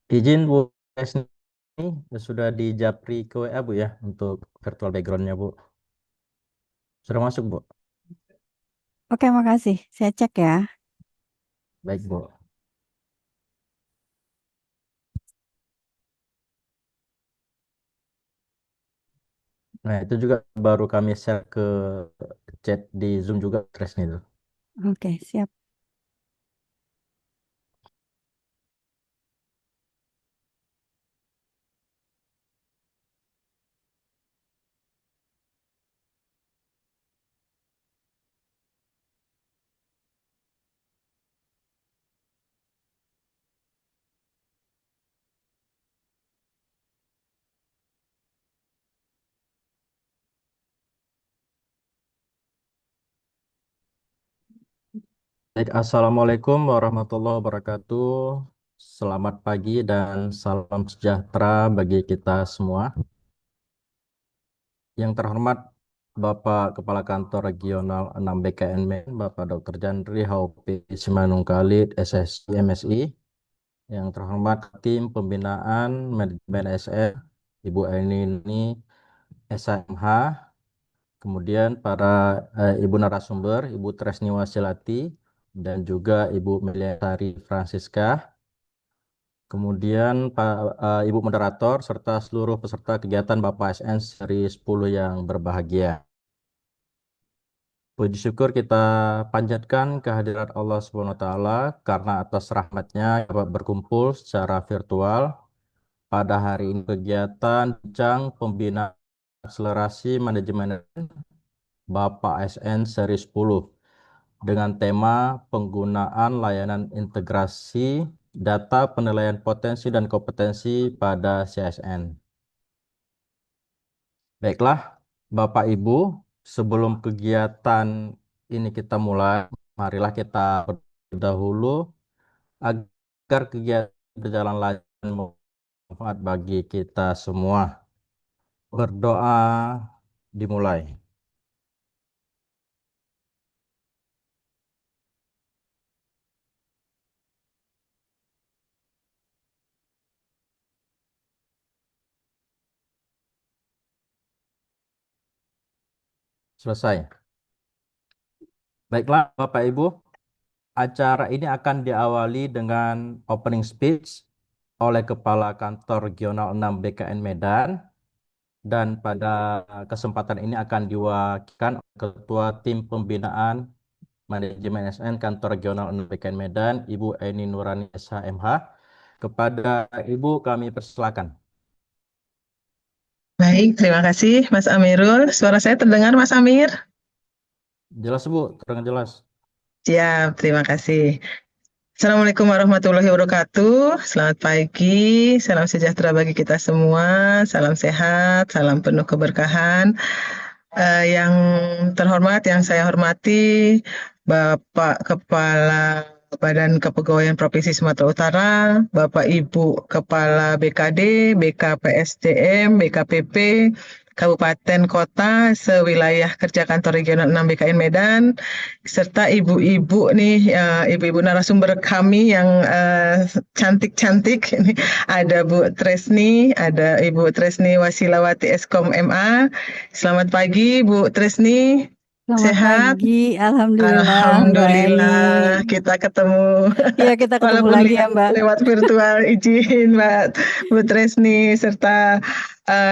Izin Bu Resni sudah di Japri ke WA Bu ya untuk virtual backgroundnya Bu. Sudah masuk Bu? Oke, makasih. Saya cek ya. Baik Bu. Nah itu juga baru kami share ke chat di Zoom juga Resni itu. Oke, siap. Baik, Assalamualaikum warahmatullahi wabarakatuh. Selamat pagi dan salam sejahtera bagi kita semua. Yang terhormat Bapak Kepala Kantor Regional 6 BKN MEN, Bapak Dr. Jandri HOP Simanungkalit SSI MSI. Yang terhormat tim pembinaan manajemen SM, Ibu Ainini SMH, kemudian para Ibu narasumber, Ibu Tresni Wasilati, dan juga Ibu Meliasari Francisca, kemudian Ibu moderator, serta seluruh peserta kegiatan Bapak ASN seri 10 yang berbahagia. Puji syukur kita panjatkan kehadirat Allah Subhanahu wa taala karena atas rahmatnya dapat berkumpul secara virtual pada hari ini kegiatan bincang pembinaan akselerasi manajemen Bapak ASN seri 10 dengan tema penggunaan layanan integrasi data penilaian potensi dan kompetensi pada CSN. Baiklah, Bapak Ibu, sebelum kegiatan ini kita mulai, marilah kita berdahulu agar kegiatan berjalan lancar dan bermanfaat bagi kita semua. Berdoa dimulai. Selesai. Baiklah, Bapak Ibu, acara ini akan diawali dengan opening speech oleh Kepala Kantor Regional 6 BKN Medan, dan pada kesempatan ini akan diwakilkan Ketua Tim Pembinaan Manajemen SN Kantor Regional 6 BKN Medan, Ibu Eni Nurani SHMH. Kepada Ibu kami persilakan. Baik, terima kasih Mas Amirul. Suara saya terdengar Mas Amir? Jelas Bu, terdengar jelas. Siap, terima kasih. Assalamualaikum warahmatullahi wabarakatuh. Selamat pagi, salam sejahtera bagi kita semua. Salam sehat, salam penuh keberkahan. Yang terhormat, yang saya hormati, Bapak Kepala Badan Kepegawaian Provinsi Sumatera Utara, Bapak Ibu Kepala BKD, BKPSDM, BKPP, Kabupaten Kota sewilayah kerja kantor regional 6 BKN Medan, serta ibu-ibu nih, ibu-ibu narasumber kami yang cantik-cantik. Ini ada Bu Tresni, ada Ibu Tresni Wasilawati Eskom MA. Selamat pagi Bu Tresni, Selamat sehat? pagi. Alhamdulillah, Alhamdulillah baik. kita ketemu Iya, kita ketemu walaupun lagi ya, Mbak. lewat virtual. Izin Mbak Bu Tresni serta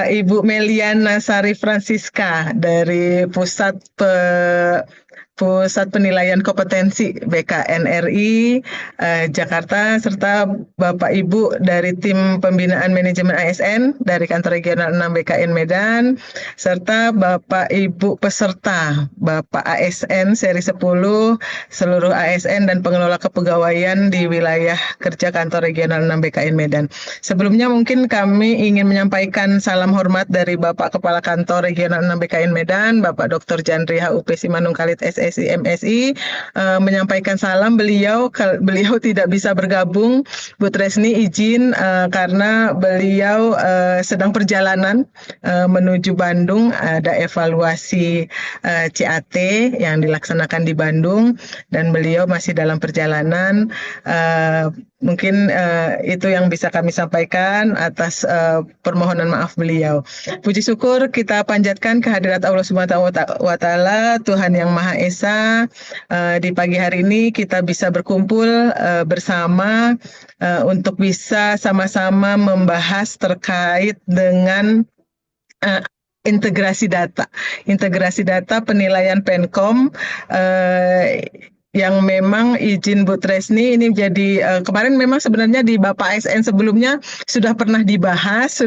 Ibu Meliana Sari Francisca dari Pusat Penilaian Kompetensi BKNRI Jakarta, serta Bapak Ibu dari tim pembinaan manajemen ASN dari kantor regional 6 BKN Medan, serta Bapak Ibu peserta Bapak ASN seri 10, seluruh ASN dan pengelola kepegawaian di wilayah kerja kantor regional 6 BKN Medan. Sebelumnya mungkin kami ingin menyampaikan salam hormat dari Bapak Kepala Kantor Regional 6 BKN Medan, Bapak Dr. Jandri HUP Simanungkalit SSI MSI, menyampaikan salam. Beliau tidak bisa bergabung, Bu Tresni izin karena beliau sedang perjalanan menuju Bandung, ada evaluasi CAT yang dilaksanakan di Bandung dan beliau masih dalam perjalanan. Mungkin itu yang bisa kami sampaikan atas permohonan maaf beliau. Puji syukur kita panjatkan kehadirat Allah Subhanahu wa Ta'ala, Tuhan yang Maha Esa. Di pagi hari ini kita bisa berkumpul bersama untuk bisa sama-sama membahas terkait dengan eh, integrasi data penilaian Penkom yang memang izin Bu Tresni ini jadi kemarin memang sebenarnya di Bapak ASN sebelumnya sudah pernah dibahas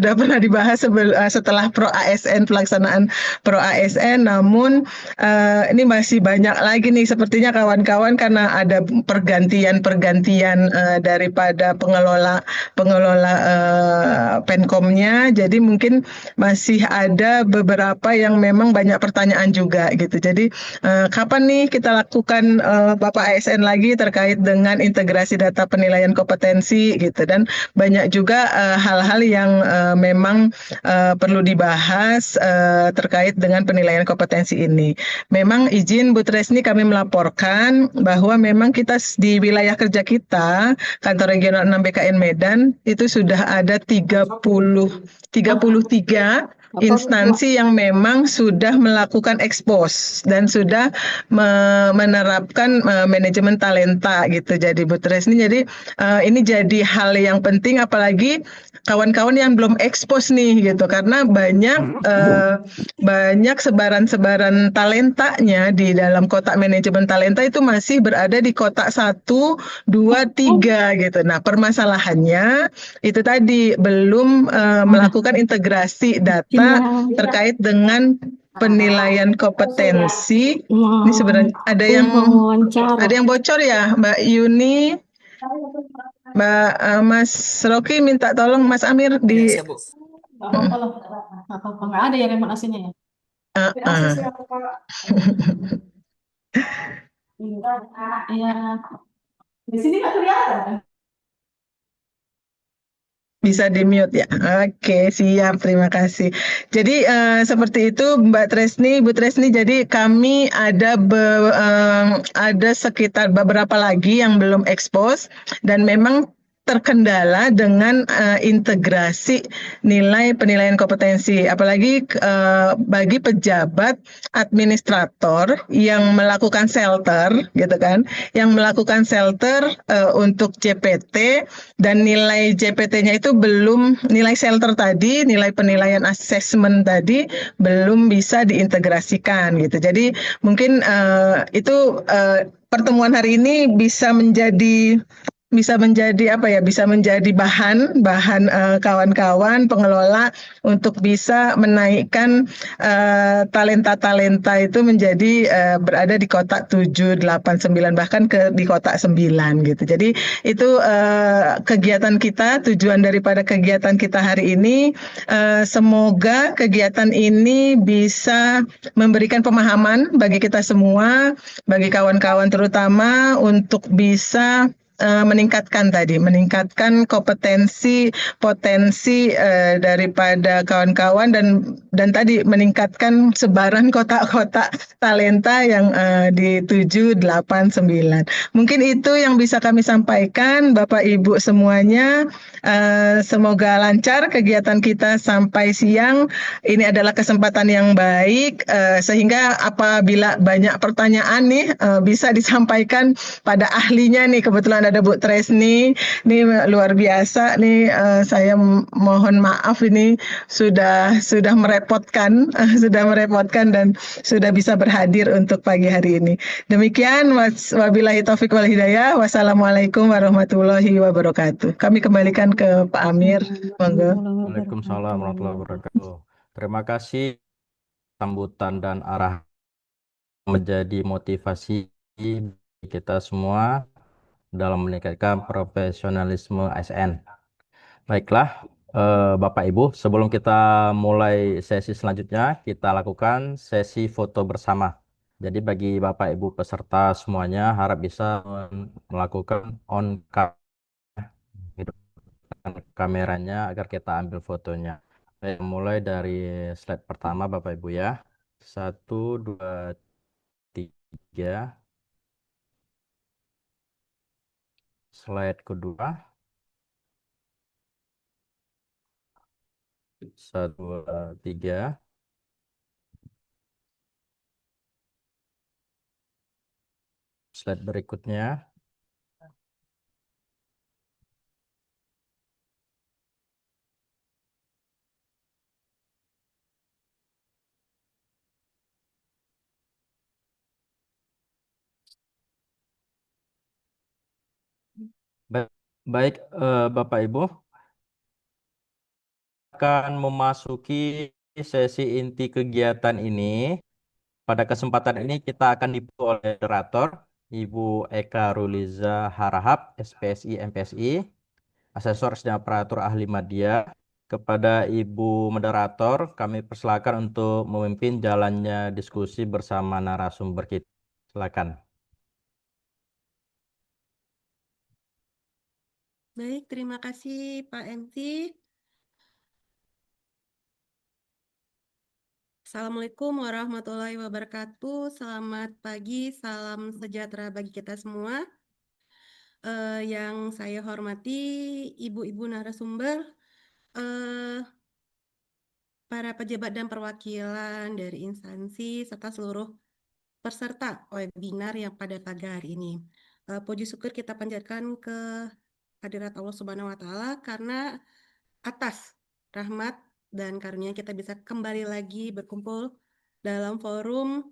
setelah Pro ASN pelaksanaan Pro ASN, namun ini masih banyak lagi nih sepertinya kawan-kawan karena ada pergantian daripada pengelola Penkomnya, jadi mungkin masih ada beberapa yang memang banyak pertanyaan juga gitu. Jadi kapan nih kita lakukan Bapak ASN lagi terkait dengan integrasi data penilaian kompetensi gitu, dan banyak juga hal-hal yang memang perlu dibahas terkait dengan penilaian kompetensi ini. Memang izin Bu Tresni kami melaporkan bahwa memang kita di wilayah kerja kita Kantor Regional 6 BKN Medan itu sudah ada 33 instansi yang memang sudah melakukan ekspos dan sudah menerapkan manajemen talenta gitu. Jadi Bu Tresni, jadi ini jadi hal yang penting apalagi kawan-kawan yang belum ekspos nih gitu, karena banyak sebaran-sebaran talentanya di dalam kotak manajemen talenta itu masih berada di kotak 1, 2, 3 gitu. Nah, permasalahannya itu tadi belum melakukan integrasi data terkait dengan penilaian kompetensi. Ini sebenarnya ada yang bocor ya, Mbak Yuni, Mbak Mas Rocky minta tolong Mas Amir di Siap, Bu. Nggak apa-apa, nggak ada ya remote AC-nya ya? Iya, di sini nggak kelihatan. Bisa di-mute ya. Oke, siap. Terima kasih. Jadi seperti itu Mbak Tresni, Bu Tresni. Jadi kami ada sekitar beberapa lagi yang belum ekspos dan memang terkendala dengan integrasi nilai penilaian kompetensi, apalagi bagi pejabat administrator yang melakukan shelter, gitu kan, yang melakukan shelter untuk JPT, dan nilai JPT-nya itu belum, nilai shelter tadi, nilai penilaian asesmen tadi belum bisa diintegrasikan gitu. Jadi mungkin itu pertemuan hari ini bisa menjadi bahan kawan-kawan pengelola untuk bisa menaikkan talenta-talenta itu menjadi berada di kotak 7, 8, 9 bahkan di kotak 9 gitu. Jadi itu kegiatan kita, tujuan daripada kegiatan kita hari ini, semoga kegiatan ini bisa memberikan pemahaman bagi kita semua, bagi kawan-kawan terutama untuk bisa meningkatkan potensi daripada kawan-kawan dan tadi meningkatkan sebaran kotak-kotak talenta yang di 7, 8, 9. Mungkin itu yang bisa kami sampaikan Bapak Ibu semuanya. Semoga lancar kegiatan kita sampai siang. Ini adalah kesempatan yang baik sehingga apabila banyak pertanyaan nih bisa disampaikan pada ahlinya nih. Kebetulan ada Bu Tresni, ini luar biasa nih. Saya mohon maaf ini sudah merepotkan, dan sudah bisa berhadir untuk pagi hari ini. Demikian, wabillahi taufik wal hidayah. Wassalamualaikum warahmatullahi wabarakatuh. Kami kembalikan ke Pak Amir. Monggo. Waalaikumsalam warahmatullahi wabarakatuh. Terima kasih sambutan dan arah menjadi motivasi bagi kita semua dalam meningkatkan profesionalisme ASN. Baiklah, Bapak Ibu, sebelum kita mulai sesi selanjutnya, kita lakukan sesi foto bersama. Jadi bagi Bapak Ibu peserta semuanya harap bisa melakukan on kameranya agar kita ambil fotonya. Baik, mulai dari slide pertama Bapak Ibu ya. 1, 2, 3. Slide kedua. 1, 2, 3. Slide berikutnya. Baik, Bapak Ibu, akan memasuki sesi inti kegiatan ini. Pada kesempatan ini kita akan dibantu oleh moderator Ibu Eka Ruliza Harahap, SPSI MPSI, Asesor SDM Aparatur Ahli Media. Kepada Ibu Moderator, kami persilakan untuk memimpin jalannya diskusi bersama narasumber kita. Silakan. Baik, terima kasih Pak MC. Assalamualaikum warahmatullahi wabarakatuh. Selamat pagi, salam sejahtera bagi kita semua. Yang saya hormati ibu-ibu narasumber, para pejabat dan perwakilan dari instansi, serta seluruh peserta webinar yang pada pagi hari ini. Puji syukur kita panjatkan ke hadirat Allah Subhanahu wa Ta'ala karena atas rahmat dan karunia kita bisa kembali lagi berkumpul dalam forum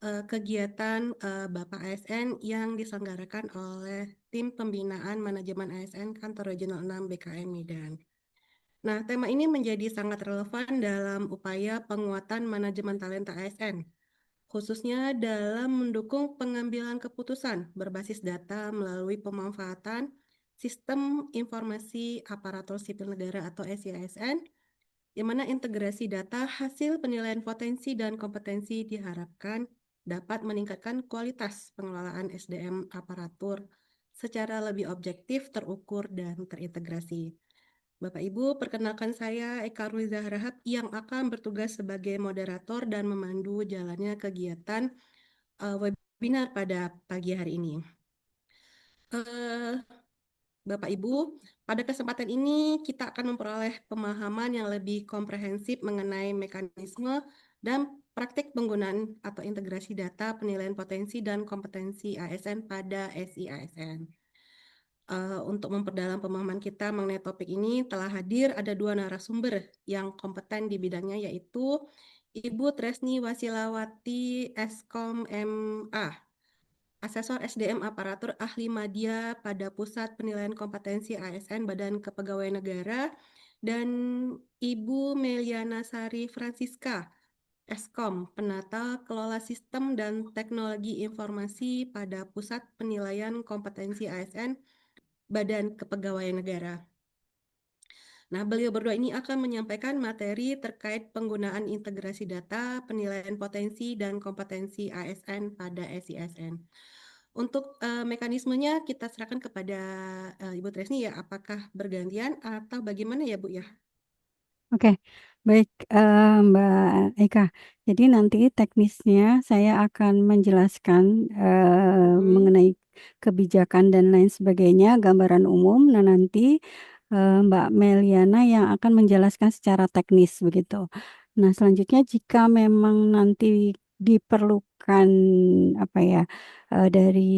kegiatan Bapak ASN yang diselenggarakan oleh tim pembinaan manajemen ASN Kantor Regional 6 BKN Medan. Nah, tema ini menjadi sangat relevan dalam upaya penguatan manajemen talenta ASN, khususnya dalam mendukung pengambilan keputusan berbasis data melalui pemanfaatan Sistem Informasi Aparatur Sipil Negara atau SIASN, di mana integrasi data hasil penilaian potensi dan kompetensi diharapkan dapat meningkatkan kualitas pengelolaan SDM aparatur secara lebih objektif, terukur, dan terintegrasi. Bapak Ibu, perkenalkan saya Eka Ruliza Harahap yang akan bertugas sebagai moderator dan memandu jalannya kegiatan webinar pada pagi hari ini. Bapak Ibu, pada kesempatan ini kita akan memperoleh pemahaman yang lebih komprehensif mengenai mekanisme dan praktik penggunaan atau integrasi data penilaian potensi dan kompetensi ASN pada SI-ASN. Untuk memperdalam pemahaman kita mengenai topik ini telah hadir ada 2 narasumber yang kompeten di bidangnya, yaitu Ibu Tresni Wasilawati Eskom MA, Asesor SDM Aparatur Ahli Media pada Pusat Penilaian Kompetensi ASN Badan Kepegawaian Negara, dan Ibu Meliana Sari Francisca, Eskom, Penata Kelola Sistem dan Teknologi Informasi pada Pusat Penilaian Kompetensi ASN Badan Kepegawaian Negara. Nah, beliau berdua ini akan menyampaikan materi terkait penggunaan integrasi data, penilaian potensi, dan kompetensi ASN pada SISN. Untuk mekanismenya kita serahkan kepada Ibu Tresni ya, apakah bergantian atau bagaimana ya Bu ya? Oke, baik Mbak Eka. Jadi nanti teknisnya saya akan menjelaskan mengenai kebijakan dan lain sebagainya, gambaran umum. Nah, nanti Mbak Meliana yang akan menjelaskan secara teknis begitu. Nah, selanjutnya jika memang nanti diperlukan apa ya dari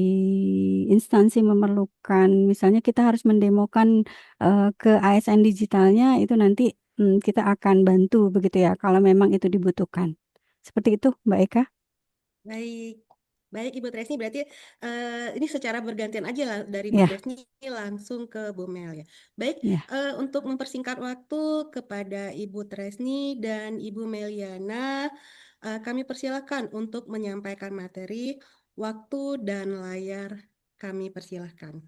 instansi memerlukan, misalnya kita harus mendemokan ke ASN digitalnya, itu nanti kita akan bantu begitu ya kalau memang itu dibutuhkan. Seperti itu, Mbak Eka. Baik, baik Ibu Tresni, berarti ini secara bergantian aja lah dari Bu Ya, Tresni langsung ke Bu Mel ya. Baik, ya. untuk mempersingkat waktu kepada Ibu Tresni dan Ibu Meliana, kami persilakan untuk menyampaikan materi, waktu dan layar kami persilahkan.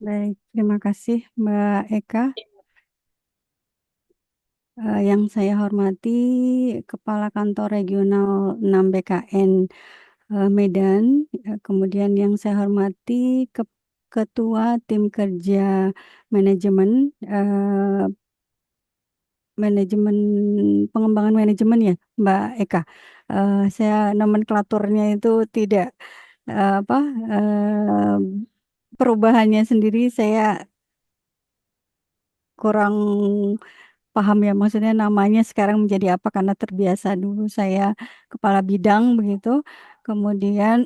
Baik, terima kasih Mbak Eka. Yang saya hormati Kepala Kantor Regional 6 BKN Medan, kemudian yang saya hormati Ketua Tim Kerja Manajemen Manajemen Pengembangan Manajemen ya, Mbak Eka. Saya nomenklaturnya itu tidak apa perubahannya sendiri saya kurang paham ya, maksudnya namanya sekarang menjadi apa karena terbiasa dulu saya kepala bidang begitu. Kemudian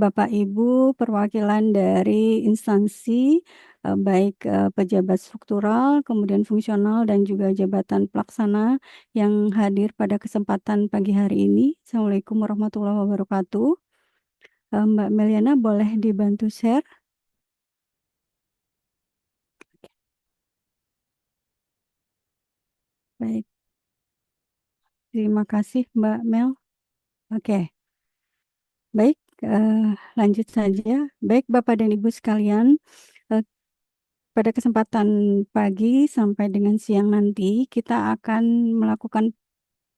Bapak Ibu perwakilan dari instansi baik pejabat struktural, kemudian fungsional dan juga jabatan pelaksana yang hadir pada kesempatan pagi hari ini. Assalamualaikum warahmatullahi wabarakatuh. Mbak Meliana boleh dibantu share? Baik, terima kasih Mbak Mel. Oke, baik, lanjut saja. Baik Bapak dan Ibu sekalian, eh, pada kesempatan pagi sampai dengan siang nanti kita akan melakukan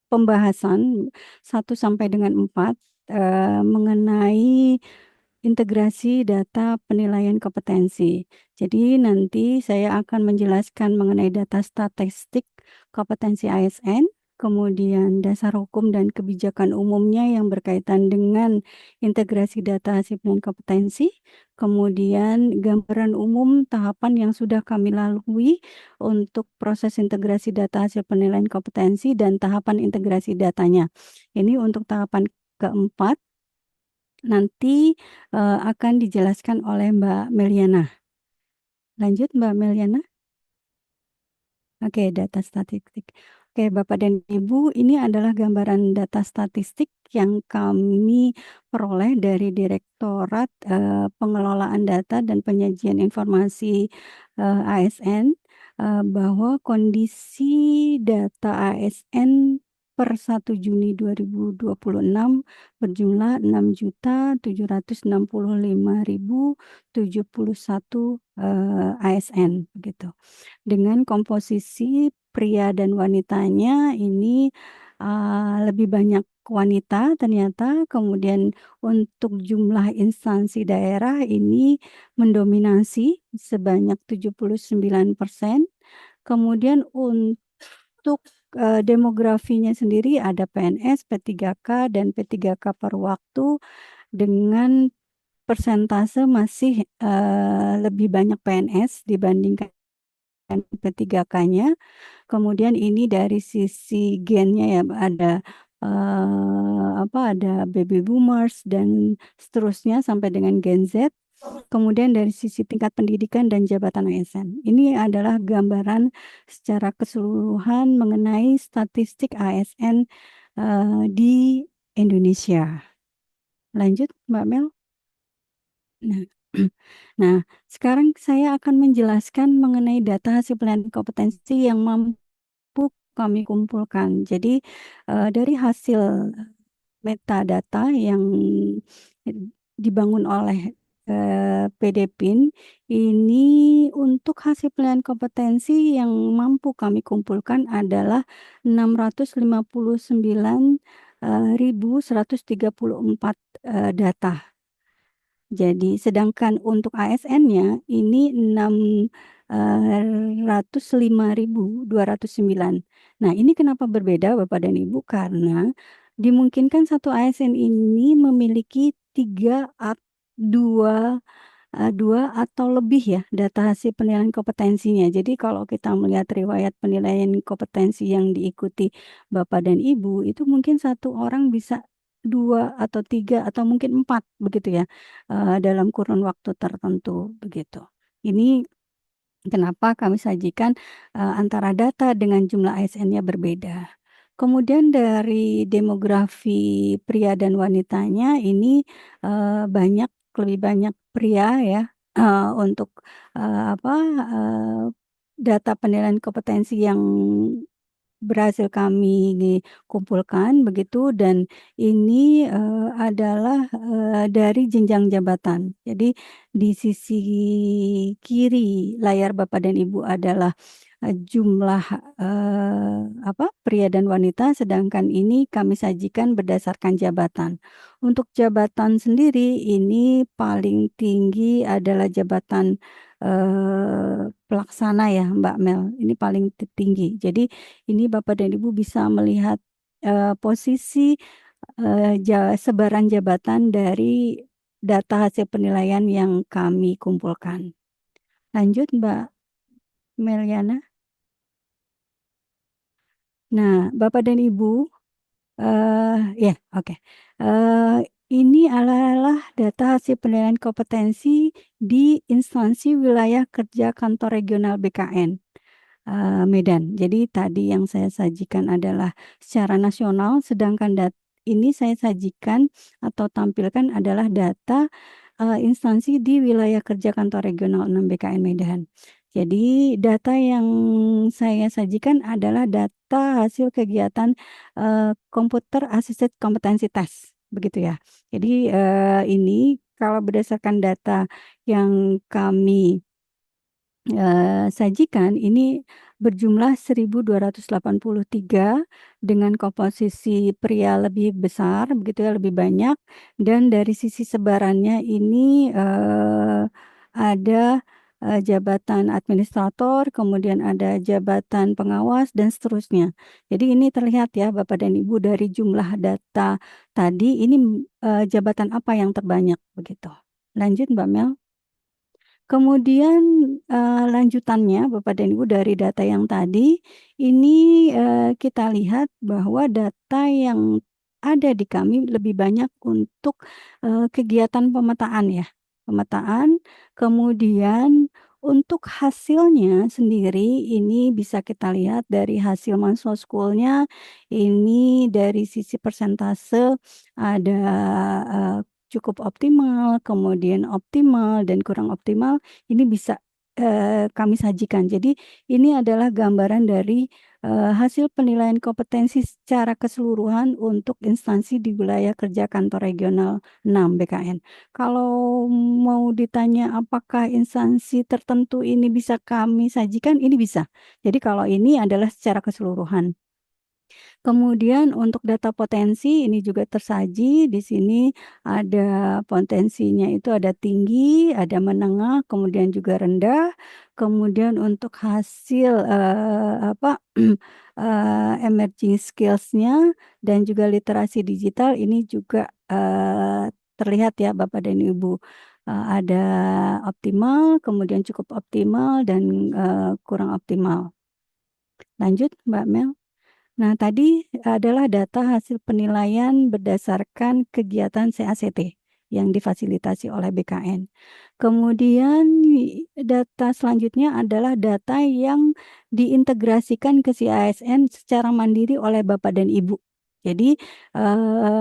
pembahasan 1 sampai dengan 4 mengenai integrasi data penilaian kompetensi. Jadi nanti saya akan menjelaskan mengenai data statistik kompetensi ASN, kemudian dasar hukum dan kebijakan umumnya yang berkaitan dengan integrasi data hasil penilaian kompetensi, kemudian gambaran umum tahapan yang sudah kami lalui untuk proses integrasi data hasil penilaian kompetensi dan tahapan integrasi datanya. Ini untuk tahapan keempat nanti akan dijelaskan oleh Mbak Meliana. Lanjut Mbak Meliana. Oke, data statistik. Oke, Bapak dan Ibu, ini adalah gambaran data statistik yang kami peroleh dari Direktorat Pengelolaan Data dan Penyajian Informasi ASN bahwa kondisi data ASN per 1 Juni 2026 berjumlah 6.765.071 ASN begitu. Dengan komposisi pria dan wanitanya ini lebih banyak wanita ternyata, kemudian untuk jumlah instansi daerah ini mendominasi sebanyak 79%. Kemudian untuk demografinya sendiri ada PNS, P3K, dan P3K per waktu dengan persentase masih lebih banyak PNS dibandingkan P3K-nya. Kemudian ini dari sisi gennya ya ada ada baby boomers dan seterusnya sampai dengan Gen Z. Kemudian dari sisi tingkat pendidikan dan jabatan ASN. Ini adalah gambaran secara keseluruhan mengenai statistik ASN di Indonesia. Lanjut Mbak Mel. Nah, nah, sekarang saya akan menjelaskan mengenai data hasil penilaian kompetensi yang mampu kami kumpulkan. Jadi dari hasil metadata yang dibangun oleh PDPIN ini untuk hasil penilaian kompetensi yang mampu kami kumpulkan adalah 659.134 data. Jadi sedangkan untuk ASN-nya ini 605.209. Nah, ini kenapa berbeda Bapak dan Ibu? Karena dimungkinkan satu ASN ini memiliki dua atau lebih ya data hasil penilaian kompetensinya. Jadi kalau kita melihat riwayat penilaian kompetensi yang diikuti Bapak dan Ibu, itu mungkin satu orang bisa 2 atau 3 atau mungkin 4 begitu ya dalam kurun waktu tertentu begitu. Ini kenapa kami sajikan antara data dengan jumlah ASN-nya berbeda. Kemudian dari demografi pria dan wanitanya ini lebih banyak pria ya untuk data penilaian kompetensi yang berhasil kami kumpulkan begitu, dan ini adalah dari jenjang jabatan. Jadi di sisi kiri layar Bapak dan Ibu adalah jumlah pria dan wanita, sedangkan ini kami sajikan berdasarkan jabatan. Untuk jabatan sendiri ini paling tinggi adalah jabatan pelaksana ya Mbak Mel, ini paling tinggi. Jadi ini Bapak dan Ibu bisa melihat posisi sebaran jabatan dari data hasil penilaian yang kami kumpulkan. Lanjut Mbak Meliana. Nah, Bapak dan Ibu, ya, oke. Ini adalah data hasil penilaian kompetensi di instansi wilayah kerja kantor regional BKN Medan. Jadi tadi yang saya sajikan adalah secara nasional, sedangkan ini saya sajikan atau tampilkan adalah data instansi di wilayah kerja kantor regional 6 BKN Medan. Jadi data yang saya sajikan adalah data hasil kegiatan komputer assisted competency test, begitu ya. Jadi ini kalau berdasarkan data yang kami sajikan ini berjumlah 1.283 dengan komposisi pria lebih besar, begitu ya, lebih banyak. Dan dari sisi sebarannya ini ada jabatan administrator, kemudian ada jabatan pengawas, dan seterusnya. Jadi ini terlihat ya Bapak dan Ibu dari jumlah data tadi, ini jabatan apa yang terbanyak, begitu. Lanjut Mbak Mel. Kemudian lanjutannya Bapak dan Ibu dari data yang tadi, ini kita lihat bahwa data yang ada di kami lebih banyak untuk kegiatan pemetaan ya. Pemetaan, kemudian untuk hasilnya sendiri ini bisa kita lihat dari hasil mahasiswa school-nya, ini dari sisi persentase ada cukup optimal, kemudian optimal, dan kurang optimal, ini bisa kami sajikan. Jadi ini adalah gambaran dari hasil penilaian kompetensi secara keseluruhan untuk instansi di wilayah kerja kantor regional 6 BKN. Kalau mau ditanya apakah instansi tertentu ini bisa kami sajikan, ini bisa. Jadi kalau ini adalah secara keseluruhan. Kemudian untuk data potensi ini juga tersaji di sini, ada potensinya itu ada tinggi, ada menengah, kemudian juga rendah. Kemudian untuk hasil emerging skills-nya dan juga literasi digital ini juga terlihat ya Bapak dan Ibu. Ada optimal, kemudian cukup optimal, dan kurang optimal. Lanjut Mbak Mel. Nah, tadi adalah data hasil penilaian berdasarkan kegiatan CACT yang difasilitasi oleh BKN. Kemudian data selanjutnya adalah data yang diintegrasikan ke CASN secara mandiri oleh Bapak dan Ibu. Jadi,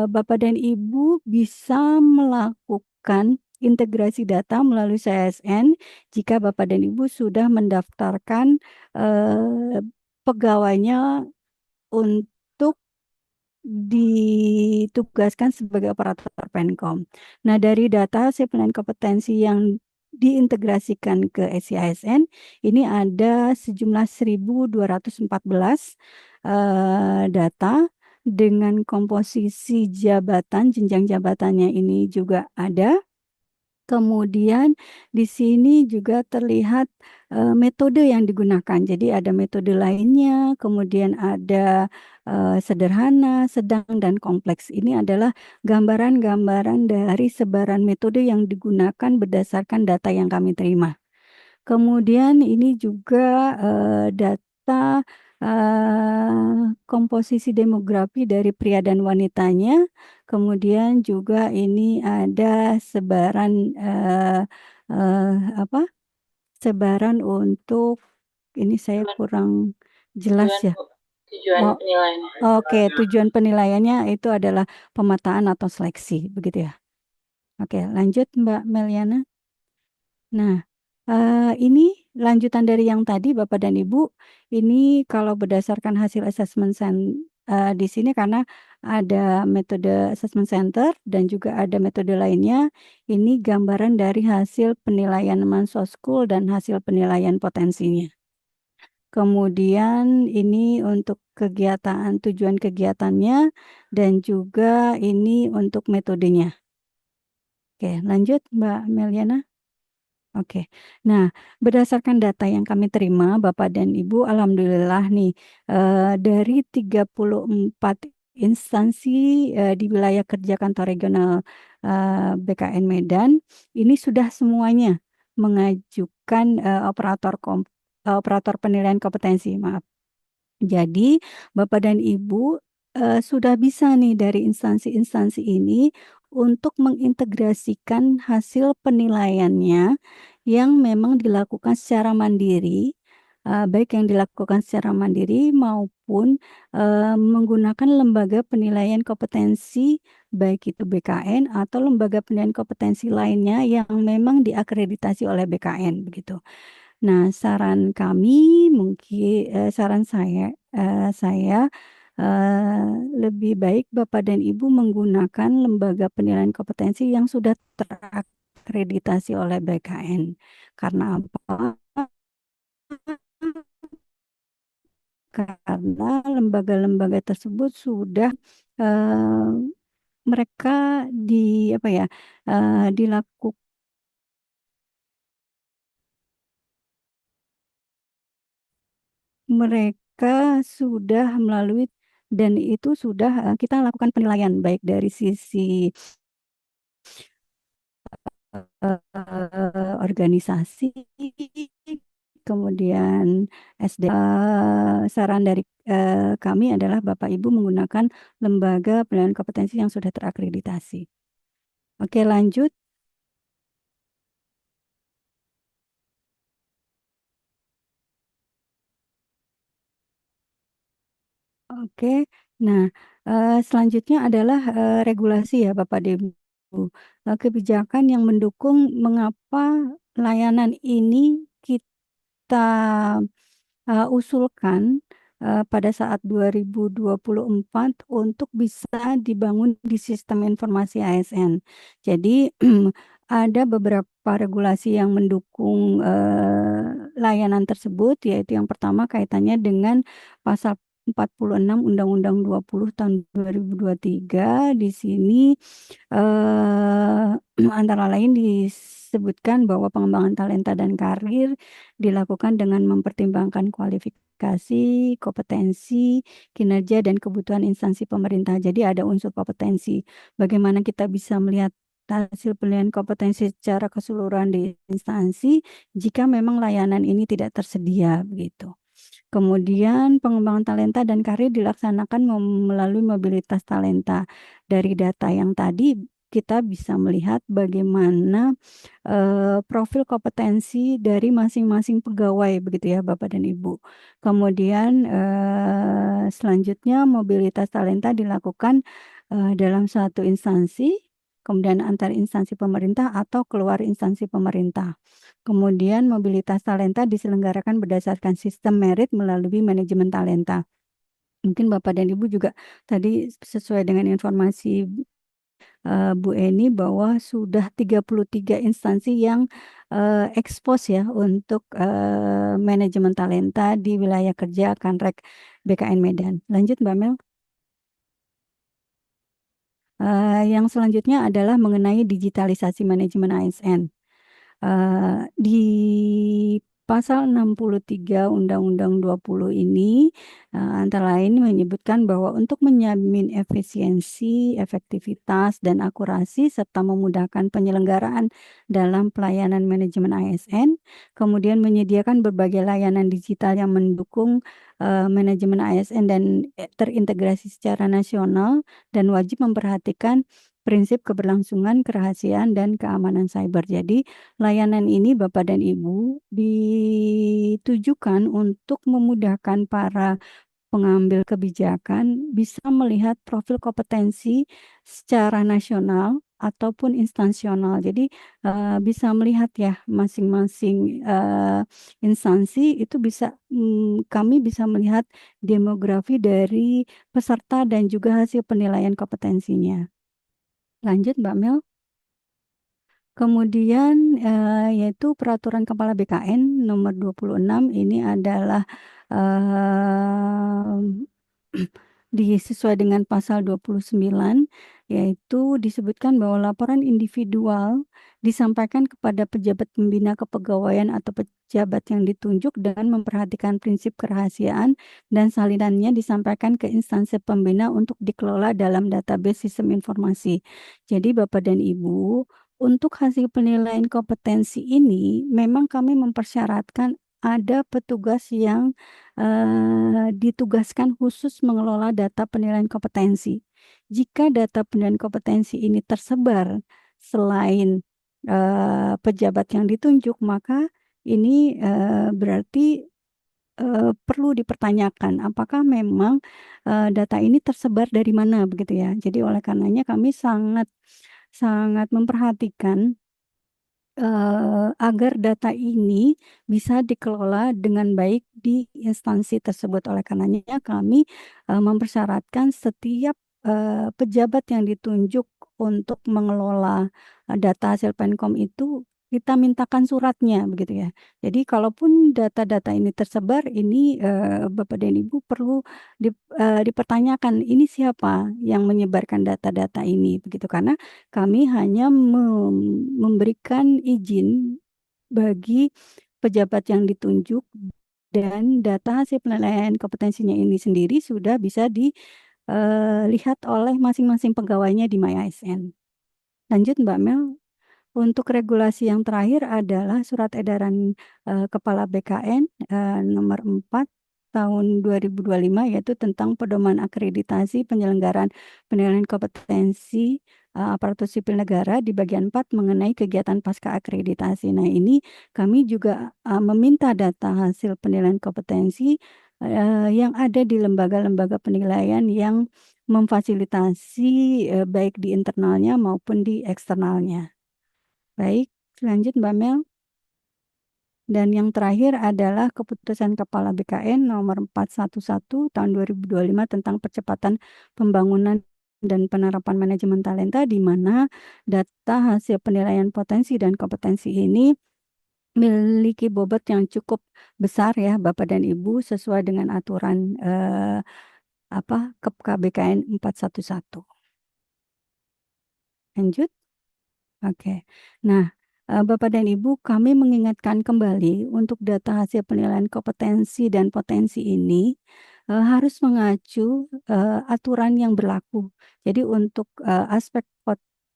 Bapak dan Ibu bisa melakukan integrasi data melalui CASN jika Bapak dan Ibu sudah mendaftarkan pegawainya untuk ditugaskan sebagai operator Penkom. Nah, dari data hasil penilaian kompetensi yang diintegrasikan ke SCASN, ini ada sejumlah 1.214 data dengan komposisi jabatan, jenjang jabatannya ini juga ada. Kemudian di sini juga terlihat metode yang digunakan. Jadi ada metode lainnya, kemudian ada sederhana, sedang, dan kompleks. Ini adalah gambaran-gambaran dari sebaran metode yang digunakan berdasarkan data yang kami terima. Kemudian ini juga data komposisi demografi dari pria dan wanitanya. Kemudian juga ini ada sebaran sebaran untuk ini saya kurang jelas ya. Tujuan penilaiannya. Oke, tujuan penilaiannya itu adalah pemetaan atau seleksi, begitu ya. Oke, lanjut Mbak Meliana. Nah, ini lanjutan dari yang tadi Bapak dan Ibu. Ini kalau berdasarkan hasil assessment di sini karena ada metode assessment center dan juga ada metode lainnya. Ini gambaran dari hasil penilaian mahasiswa school dan hasil penilaian potensinya. Kemudian ini untuk kegiatan, tujuan kegiatannya, dan juga ini untuk metodenya. Oke, lanjut Mbak Meliana. Oke, nah berdasarkan data yang kami terima Bapak dan Ibu, alhamdulillah nih dari 34 instansi di wilayah kerja kantor regional BKN Medan, ini sudah semuanya mengajukan operator penilaian kompetensi, maaf. Jadi, Bapak dan Ibu sudah bisa nih dari instansi-instansi ini untuk mengintegrasikan hasil penilaiannya yang memang dilakukan secara mandiri, baik yang dilakukan secara mandiri maupun menggunakan lembaga penilaian kompetensi, baik itu BKN atau lembaga penilaian kompetensi lainnya yang memang diakreditasi oleh BKN begitu. Nah, saran kami mungkin saran saya lebih baik Bapak dan Ibu menggunakan lembaga penilaian kompetensi yang sudah terakreditasi oleh BKN. Karena apa? Karena lembaga-lembaga tersebut sudah eh, mereka apa ya dilakukan mereka sudah melalui dan itu sudah kita lakukan penilaian baik dari sisi organisasi, kemudian saran dari kami adalah Bapak Ibu menggunakan lembaga penilaian kompetensi yang sudah terakreditasi. Oke, lanjut. Oke, nah selanjutnya adalah regulasi ya Bapak dan Ibu. Kebijakan yang mendukung mengapa layanan ini kita usulkan pada saat 2024 untuk bisa dibangun di sistem informasi ASN. Jadi ada beberapa regulasi yang mendukung layanan tersebut, yaitu yang pertama kaitannya dengan pasal 46 Undang-Undang 20 tahun 2023. Di sini antara lain disebutkan bahwa pengembangan talenta dan karir dilakukan dengan mempertimbangkan kualifikasi, kompetensi, kinerja, dan kebutuhan instansi pemerintah. Jadi ada unsur kompetensi. Bagaimana kita bisa melihat hasil penilaian kompetensi secara keseluruhan di instansi jika memang layanan ini tidak tersedia begitu. Kemudian pengembangan talenta dan karir dilaksanakan melalui mobilitas talenta. Dari data yang tadi kita bisa melihat bagaimana profil kompetensi dari masing-masing pegawai begitu ya Bapak dan Ibu. Kemudian selanjutnya mobilitas talenta dilakukan dalam satu instansi, kemudian antar instansi pemerintah atau keluar instansi pemerintah. Kemudian mobilitas talenta diselenggarakan berdasarkan sistem merit melalui manajemen talenta. Mungkin Bapak dan Ibu juga tadi sesuai dengan informasi Bu Eni bahwa sudah 33 instansi yang ekspos ya untuk manajemen talenta di wilayah kerja Kanrek BKN Medan. Lanjut Mbak Mel. Yang selanjutnya adalah mengenai digitalisasi manajemen ASN. Di pasal 63 Undang-Undang 20 ini antara lain menyebutkan bahwa untuk menjamin efisiensi, efektivitas, dan akurasi serta memudahkan penyelenggaraan dalam pelayanan manajemen ASN, kemudian menyediakan berbagai layanan digital yang mendukung manajemen ASN dan terintegrasi secara nasional dan wajib memperhatikan prinsip keberlangsungan, kerahasiaan, dan keamanan cyber. Jadi, layanan ini Bapak dan Ibu ditujukan untuk memudahkan para pengambil kebijakan bisa melihat profil kompetensi secara nasional ataupun instansional. Jadi bisa melihat ya masing-masing instansi itu bisa kami bisa melihat demografi dari peserta dan juga hasil penilaian kompetensinya. Lanjut Mbak Mel. Kemudian yaitu Peraturan Kepala BKN nomor 26 ini adalah disesuai dengan pasal 29 yaitu disebutkan bahwa laporan individual disampaikan kepada pejabat pembina kepegawaian atau pejabat yang ditunjuk dengan memperhatikan prinsip kerahasiaan dan salinannya disampaikan ke instansi pembina untuk dikelola dalam database sistem informasi. Jadi Bapak dan Ibu, untuk hasil penilaian kompetensi ini memang kami mempersyaratkan ada petugas yang ditugaskan khusus mengelola data penilaian kompetensi. Jika data penilaian kompetensi ini tersebar selain pejabat yang ditunjuk, maka ini berarti perlu dipertanyakan apakah memang data ini tersebar dari mana begitu ya. Jadi oleh karenanya kami sangat memperhatikan agar data ini bisa dikelola dengan baik di instansi tersebut. Oleh karenanya kami mempersyaratkan setiap pejabat yang ditunjuk untuk mengelola data hasil Penkom itu kita mintakan suratnya begitu ya. Jadi kalaupun data-data ini tersebar, ini Bapak dan Ibu perlu dipertanyakan ini siapa yang menyebarkan data-data ini begitu, karena kami hanya memberikan izin bagi pejabat yang ditunjuk dan data hasil penilaian kompetensinya ini sendiri sudah bisa dilihat oleh masing-masing pegawainya di MyASN. Lanjut Mbak Mel. Untuk regulasi yang terakhir adalah Surat Edaran Kepala BKN nomor 4 tahun 2025, yaitu tentang pedoman akreditasi penyelenggaraan penilaian kompetensi aparatur sipil negara di bagian 4 mengenai kegiatan pasca akreditasi. Nah, ini kami juga meminta data hasil penilaian kompetensi yang ada di lembaga-lembaga penilaian yang memfasilitasi baik di internalnya maupun di eksternalnya. Baik, lanjut Mbak Mel. Dan yang terakhir adalah Keputusan Kepala BKN nomor 411 tahun 2025 tentang percepatan pembangunan dan penerapan manajemen talenta, di mana data hasil penilaian potensi dan kompetensi ini memiliki bobot yang cukup besar ya Bapak dan Ibu, sesuai dengan aturan KBKN 411. Lanjut. Oke. Nah, Bapak dan Ibu, kami mengingatkan kembali untuk data hasil penilaian kompetensi dan potensi ini harus mengacu aturan yang berlaku. Jadi untuk aspek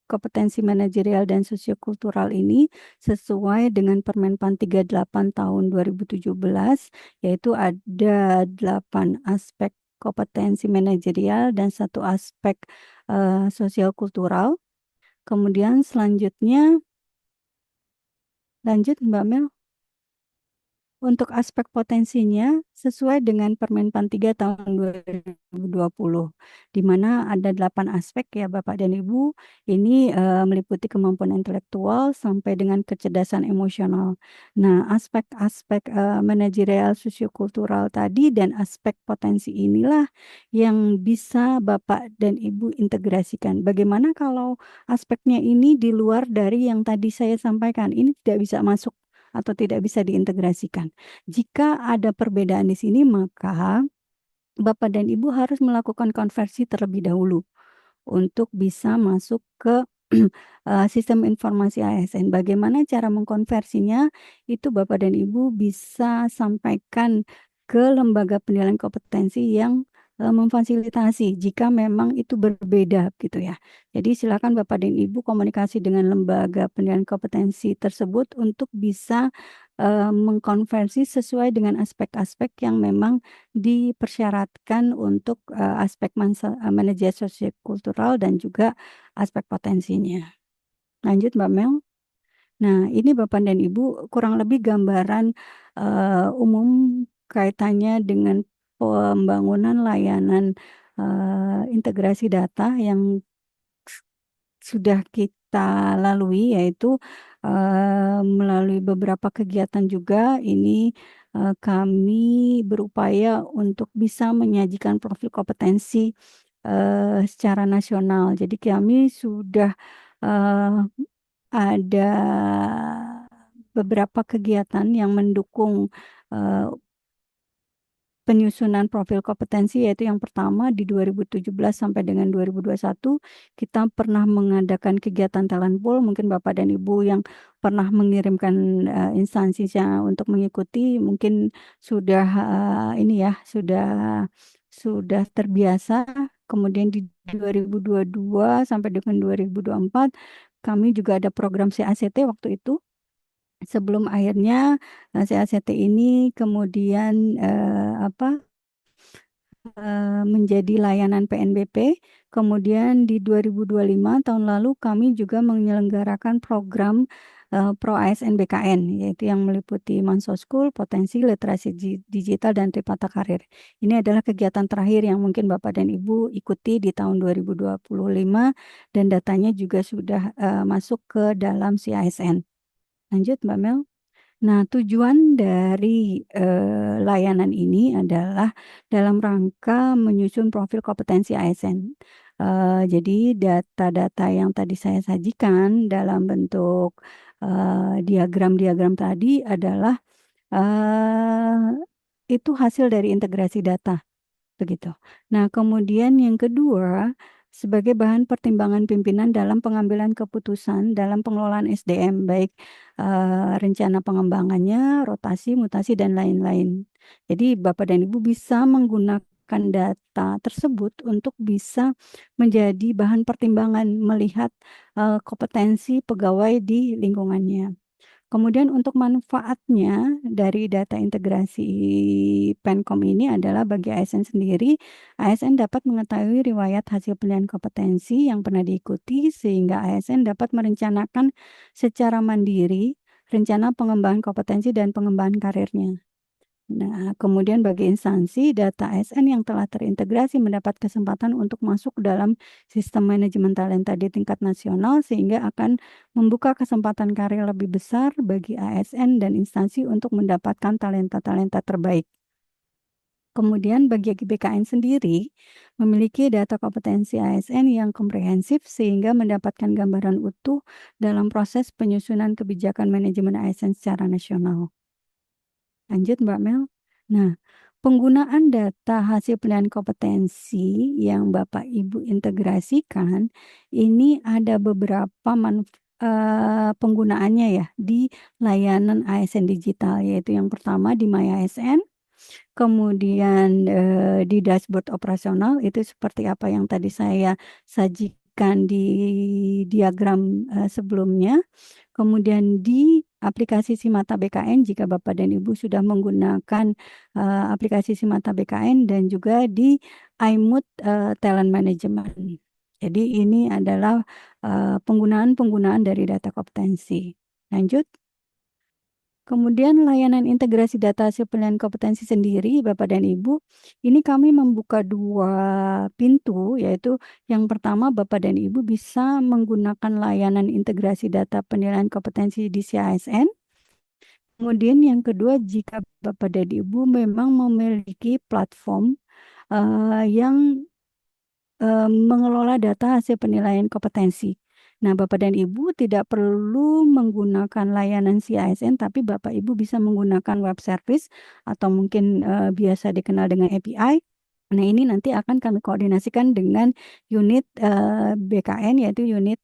kompetensi manajerial dan sosiokultural ini sesuai dengan Permenpan 38 tahun 2017, yaitu ada 8 aspek kompetensi manajerial dan 1 aspek sosial kultural. Kemudian selanjutnya, lanjut Mbak Mel. Untuk aspek potensinya sesuai dengan Permenpan 3 tahun 2020, di mana ada 8 aspek ya Bapak dan Ibu. Ini meliputi kemampuan intelektual sampai dengan kecerdasan emosional. Nah, aspek-aspek manajerial sosiokultural tadi dan aspek potensi inilah yang bisa Bapak dan Ibu integrasikan. Bagaimana kalau aspeknya ini di luar dari yang tadi saya sampaikan? Ini tidak bisa masuk atau tidak bisa diintegrasikan. Jika ada perbedaan di sini, maka Bapak dan Ibu harus melakukan konversi terlebih dahulu untuk bisa masuk ke sistem informasi ASN. Bagaimana cara mengkonversinya? Itu Bapak dan Ibu bisa sampaikan ke lembaga penilaian kompetensi yang memfasilitasi jika memang itu berbeda gitu ya. Jadi silakan Bapak dan Ibu komunikasi dengan lembaga penilaian kompetensi tersebut untuk bisa mengkonversi sesuai dengan aspek-aspek yang memang dipersyaratkan untuk aspek manajer sosiokultural dan juga aspek potensinya. Lanjut Mbak Mel. Nah, ini Bapak dan Ibu kurang lebih gambaran umum kaitannya dengan pembangunan layanan integrasi data yang sudah kita lalui, yaitu melalui beberapa kegiatan juga. Ini kami berupaya untuk bisa menyajikan profil kompetensi secara nasional. Jadi kami sudah ada beberapa kegiatan yang mendukung penyusunan profil kompetensi, yaitu yang pertama di 2017 sampai dengan 2021 kita pernah mengadakan kegiatan talent pool. Mungkin Bapak dan Ibu yang pernah mengirimkan instansinya untuk mengikuti mungkin sudah ini ya sudah terbiasa. Kemudian di 2022 sampai dengan 2024 kami juga ada program CACT waktu itu. sebelum akhirnya CACT ini kemudian menjadi layanan PNBP. Kemudian di 2025 tahun lalu kami juga menyelenggarakan program Pro ASN BKN, yaitu yang meliputi Manso School, Potensi Literasi Digital, dan Tripata Karir. Ini adalah kegiatan terakhir yang mungkin Bapak dan Ibu ikuti di tahun 2025 dan datanya juga sudah masuk ke dalam CASN. Lanjut Mbak Mel. Nah, tujuan dari layanan ini adalah dalam rangka menyusun profil kompetensi ASN. Jadi data-data yang tadi saya sajikan dalam bentuk diagram-diagram tadi adalah itu hasil dari integrasi data, begitu. Nah, kemudian yang kedua, sebagai bahan pertimbangan pimpinan dalam pengambilan keputusan dalam pengelolaan SDM, baik rencana pengembangannya, rotasi, mutasi, dan lain-lain. Jadi Bapak dan Ibu bisa menggunakan data tersebut untuk bisa menjadi bahan pertimbangan melihat kompetensi pegawai di lingkungannya. Kemudian untuk manfaatnya dari data integrasi Penkom ini adalah bagi ASN sendiri, ASN dapat mengetahui riwayat hasil penilaian kompetensi yang pernah diikuti sehingga ASN dapat merencanakan secara mandiri rencana pengembangan kompetensi dan pengembangan karirnya. Nah, kemudian bagi instansi, data ASN yang telah terintegrasi mendapat kesempatan untuk masuk dalam sistem manajemen talenta di tingkat nasional sehingga akan membuka kesempatan karir lebih besar bagi ASN dan instansi untuk mendapatkan talenta-talenta terbaik. Kemudian bagi BKN sendiri, memiliki data kompetensi ASN yang komprehensif sehingga mendapatkan gambaran utuh dalam proses penyusunan kebijakan manajemen ASN secara nasional. Lanjut Mbak Mel. Nah, penggunaan data hasil penilaian kompetensi yang Bapak Ibu integrasikan, ini ada beberapa penggunaannya ya di layanan ASN digital, yaitu yang pertama di My ASN, kemudian di dashboard operasional itu seperti apa yang tadi saya sajikan di diagram sebelumnya. Kemudian di aplikasi Simata BKN jika Bapak dan Ibu sudah menggunakan aplikasi Simata BKN dan juga di iMood Talent Management. Jadi ini adalah penggunaan-penggunaan dari data kompetensi. Lanjut. Kemudian layanan integrasi data hasil penilaian kompetensi sendiri, Bapak dan Ibu, ini kami membuka dua pintu, yaitu yang pertama Bapak dan Ibu bisa menggunakan layanan integrasi data penilaian kompetensi di CASN. Kemudian yang kedua, jika Bapak dan Ibu memang memiliki platform yang mengelola data hasil penilaian kompetensi. Nah, Bapak dan Ibu tidak perlu menggunakan layanan CASN, tapi Bapak Ibu bisa menggunakan web service atau mungkin biasa dikenal dengan API. Nah, ini nanti akan kami koordinasikan dengan unit BKN, yaitu unit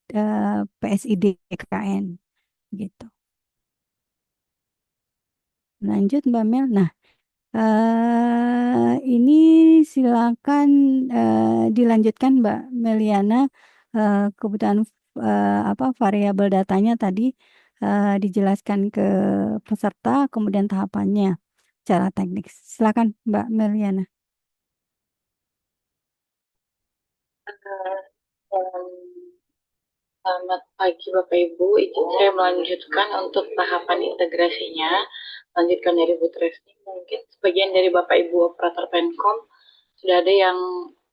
PSID BKN. Gitu. Lanjut Mbak Mel. Nah, ini silakan dilanjutkan Mbak Meliana. Kebutuhan variabel datanya tadi dijelaskan ke peserta, kemudian tahapannya secara teknis. Silakan Mbak Meliana. Selamat pagi Bapak Ibu, izin saya melanjutkan untuk tahapan integrasinya. Lanjutkan dari Bu Tresni, mungkin sebagian dari Bapak Ibu operator Penkom sudah ada yang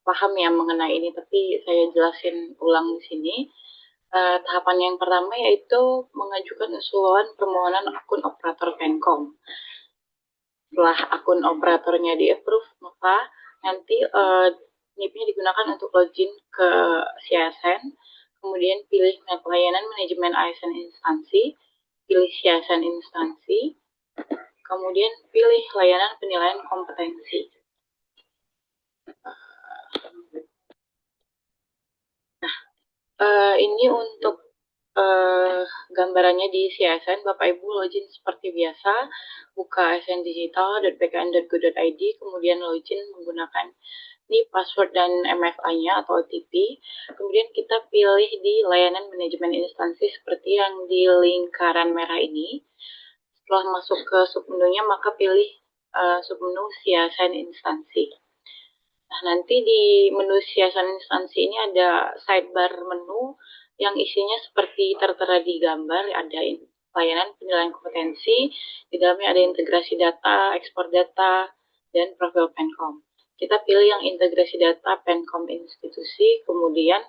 paham ya mengenai ini, tapi saya jelasin ulang di sini. Tahapan yang pertama yaitu mengajukan usulan permohonan akun operator Penkom. Setelah akun operatornya di-approve, maka nanti NIP-nya digunakan untuk login ke CASN, kemudian pilih layanan manajemen ASN instansi, pilih CASN instansi, kemudian pilih layanan penilaian kompetensi. Ini untuk gambarannya di CASN, Bapak Ibu login seperti biasa, buka asndigital.bkn.go.id, kemudian login menggunakan Ini password dan MFA-nya atau OTP. Kemudian kita pilih di layanan manajemen instansi seperti yang di lingkaran merah ini. Setelah masuk ke submenunya, maka pilih submenu siasan instansi. Nah, nanti di menu siasan instansi ini ada sidebar menu yang isinya seperti tertera di gambar, ada layanan penilaian kompetensi, di dalamnya ada integrasi data, ekspor data, dan profil Pencom. Kita pilih yang integrasi data Pencom institusi, kemudian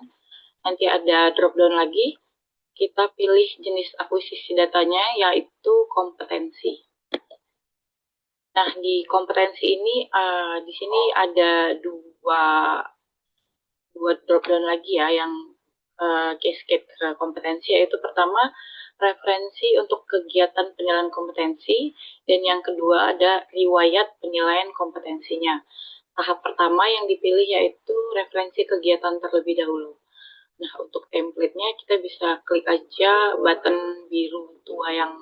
nanti ada drop down lagi, kita pilih jenis akuisisi datanya yaitu kompetensi. Nah, di kompetensi ini di sini ada dua drop down lagi ya yang cascade ke kompetensi, yaitu pertama referensi untuk kegiatan penilaian kompetensi, dan yang kedua ada riwayat penilaian kompetensinya. Tahap pertama yang dipilih yaitu referensi kegiatan terlebih dahulu. Nah, untuk template-nya kita bisa klik aja button biru tua yang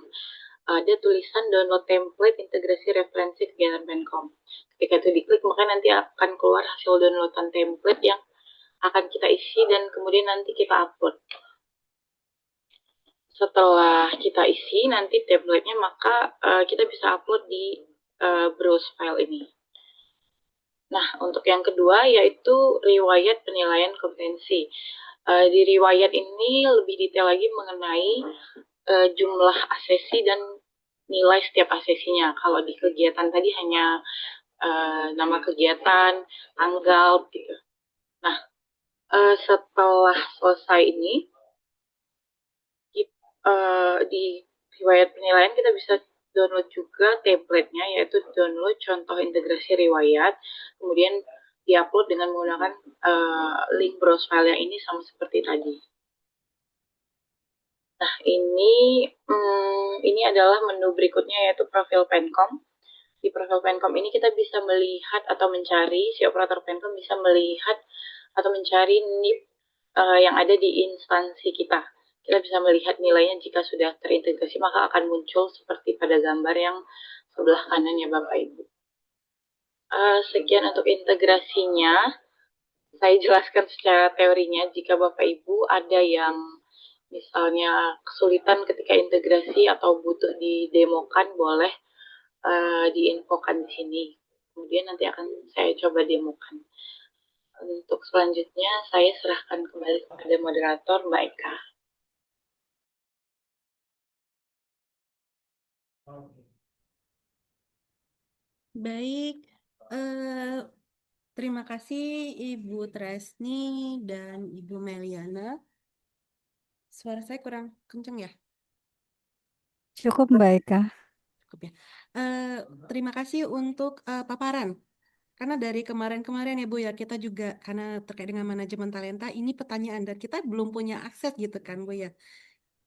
ada tulisan download template integrasi referensi kegiatan Pencom. Ketika itu diklik, maka nanti akan keluar hasil downloadan template yang akan kita isi dan kemudian nanti kita upload. Setelah kita isi nanti template-nya, maka kita bisa upload di browse file ini. Nah, untuk yang kedua yaitu riwayat penilaian kompetensi. Di riwayat ini lebih detail lagi mengenai jumlah asesi dan nilai setiap asesinya. Kalau di kegiatan tadi hanya nama kegiatan, tanggal, gitu. Nah, setelah selesai ini, di riwayat penilaian kita bisa download juga template-nya, yaitu download contoh integrasi riwayat, kemudian diupload dengan menggunakan link browse file yang ini sama seperti tadi. Nah, ini adalah menu berikutnya yaitu profil Pencom. Di profil Pencom ini kita bisa melihat atau mencari, si operator Pencom bisa melihat atau mencari NIP yang ada di instansi kita. Kita bisa melihat nilainya jika sudah terintegrasi, maka akan muncul seperti pada gambar yang sebelah kanan ya Bapak Ibu. Sekian untuk integrasinya. Saya jelaskan secara teorinya. Jika Bapak Ibu ada yang misalnya kesulitan ketika integrasi atau butuh didemokan, boleh diinfokan di sini. Kemudian nanti akan saya coba demokan. Untuk selanjutnya, saya serahkan kembali kepada moderator Mbak Eka. Baik, terima kasih Ibu Tresni dan Ibu Meliana. Suara saya kurang kenceng ya? Cukup Mbak Eka. Cukup ya. Terima kasih untuk paparan. Karena dari kemarin-kemarin ya Bu ya, kita juga karena terkait dengan manajemen talenta, ini pertanyaan dan kita belum punya akses gitu kan Bu ya.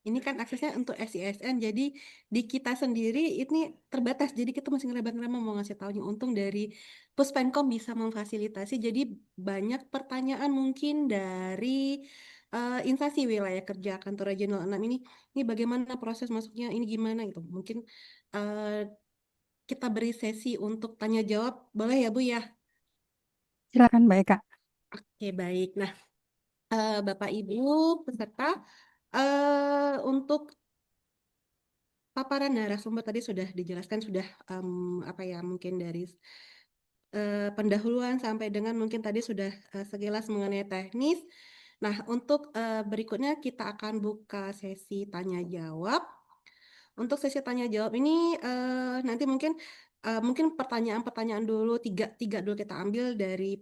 Ini kan aksesnya untuk SISN, jadi di kita sendiri ini terbatas, jadi kita masih ngeraba-ngeraba mau ngasih taunya. Untung dari Puspenkom bisa memfasilitasi, jadi banyak pertanyaan mungkin dari instansi wilayah kerja kantor regional 6 ini bagaimana proses masuknya, ini gimana gitu. Mungkin kita beri sesi untuk tanya jawab, boleh ya Bu ya? Silakan Mbak Eka. Oke, baik. Nah, Bapak Ibu peserta, untuk paparan narasumber tadi sudah dijelaskan, sudah apa ya, mungkin dari pendahuluan sampai dengan mungkin tadi sudah sekilas mengenai teknis. Nah, untuk berikutnya kita akan buka sesi tanya jawab. Untuk sesi tanya jawab ini nanti mungkin pertanyaan-pertanyaan dulu tiga dulu kita ambil dari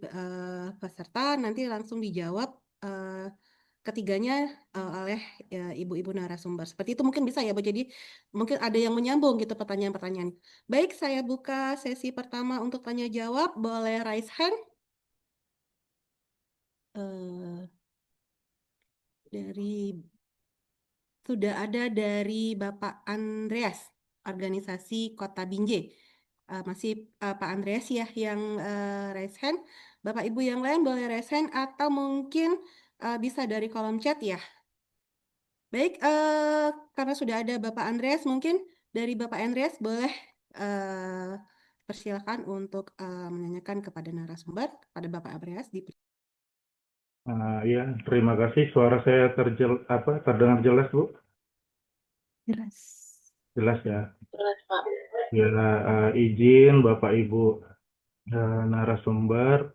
peserta, nanti langsung dijawab ketiganya oleh ibu-ibu narasumber. Seperti itu mungkin bisa ya Bu. Jadi mungkin ada yang menyambung gitu pertanyaan-pertanyaan. Baik, saya buka sesi pertama untuk tanya jawab. Boleh raise hand. Sudah ada dari Bapak Andreas, organisasi Kota Binjai. Masih Pak Andreas ya yang raise hand. Bapak Ibu yang lain boleh raise hand atau mungkin bisa dari kolom chat ya. Baik, karena sudah ada Bapak Andreas, mungkin dari Bapak Andreas boleh Persilakan untuk menanyakan kepada narasumber, kepada Bapak Andreas. Ya, terima kasih. Suara saya terdengar jelas, Bu? Jelas. Jelas ya. Jelas, Pak. Ya, izin Bapak Ibu narasumber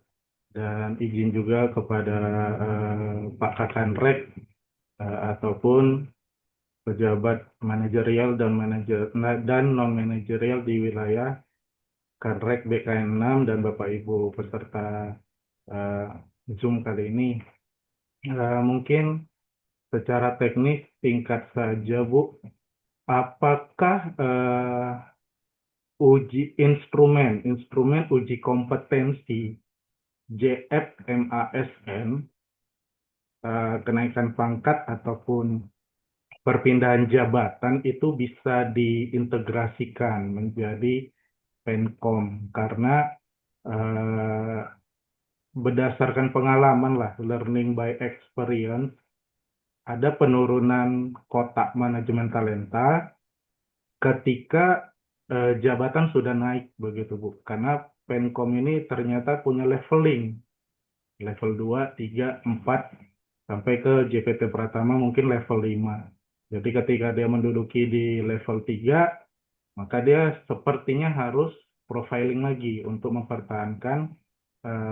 dan izin juga kepada Pak Kakanrek ataupun pejabat manajerial dan non manajerial di wilayah Kanrek BKN 6 dan Bapak Ibu peserta Zoom kali ini. Mungkin secara teknis singkat saja, Bu, apakah instrumen uji kompetensi JFMASN kenaikan pangkat ataupun perpindahan jabatan itu bisa diintegrasikan menjadi Penkom karena berdasarkan pengalaman lah, learning by experience, ada penurunan kotak manajemen talenta ketika jabatan sudah naik begitu, Bu. Karena Penkom ini ternyata punya leveling. Level 2, 3, 4 sampai ke JPT Pratama mungkin level 5. Jadi ketika dia menduduki di level 3, maka dia sepertinya harus profiling lagi untuk mempertahankan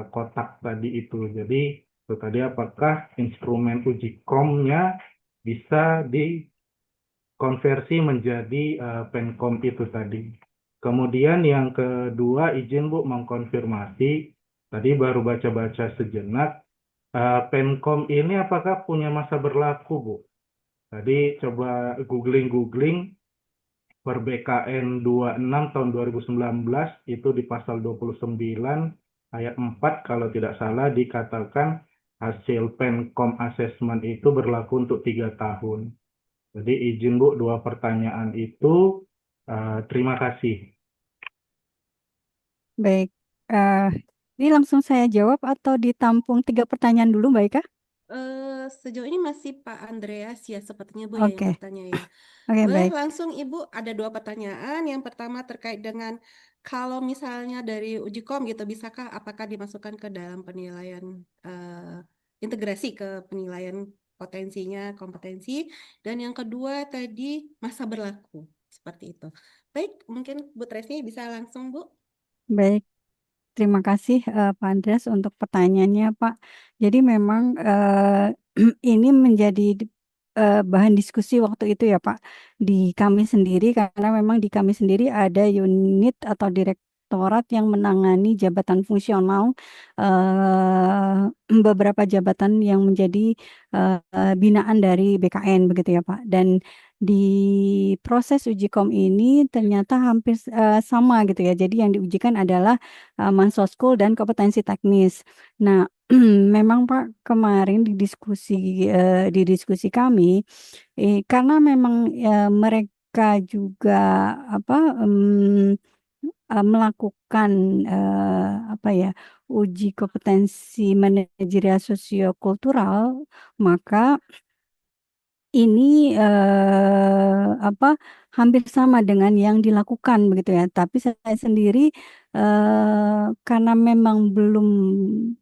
kotak tadi itu. Jadi itu tadi apakah instrumen uji komnya bisa dikonversi menjadi Penkom itu tadi. Kemudian yang kedua, izin Bu mengkonfirmasi, tadi baru baca-baca sejenak, Penkom ini apakah punya masa berlaku, Bu? Tadi coba googling per BKN 26 tahun 2019 itu di pasal 29 ayat 4 kalau tidak salah dikatakan hasil Penkom assessment itu berlaku untuk 3 tahun. Jadi izin Bu, 2 pertanyaan itu. Terima kasih. Baik, ini langsung saya jawab atau ditampung 3 pertanyaan dulu, Mbak Ika? Sejauh ini masih Pak Andreas ya sepertinya Bu ya yang Oke, bertanya ya. oke, Boleh baik. langsung Ibu, ada 2 pertanyaan. Yang pertama terkait dengan kalau misalnya dari uji kom gitu, bisakah apakah dimasukkan ke dalam penilaian integrasi ke penilaian potensinya, kompetensi. Dan yang kedua tadi masa berlaku, seperti itu. Baik, mungkin Bu Tresni bisa langsung Bu. Baik, terima kasih Pak Andreas untuk pertanyaannya, Pak. Jadi memang ini menjadi bahan diskusi waktu itu ya, Pak, di kami sendiri karena memang di kami sendiri ada unit atau direktorat yang menangani jabatan fungsional, beberapa jabatan yang menjadi binaan dari BKN begitu ya, Pak. Dan di proses uji kom ini ternyata hampir sama gitu ya. Jadi yang diujikan adalah Mansoskul dan kompetensi teknis. Nah, memang Pak kemarin di diskusi kami, karena memang mereka juga melakukan uji kompetensi manajerial sosiokultural, maka ini hampir sama dengan yang dilakukan begitu ya. Tapi saya sendiri karena memang belum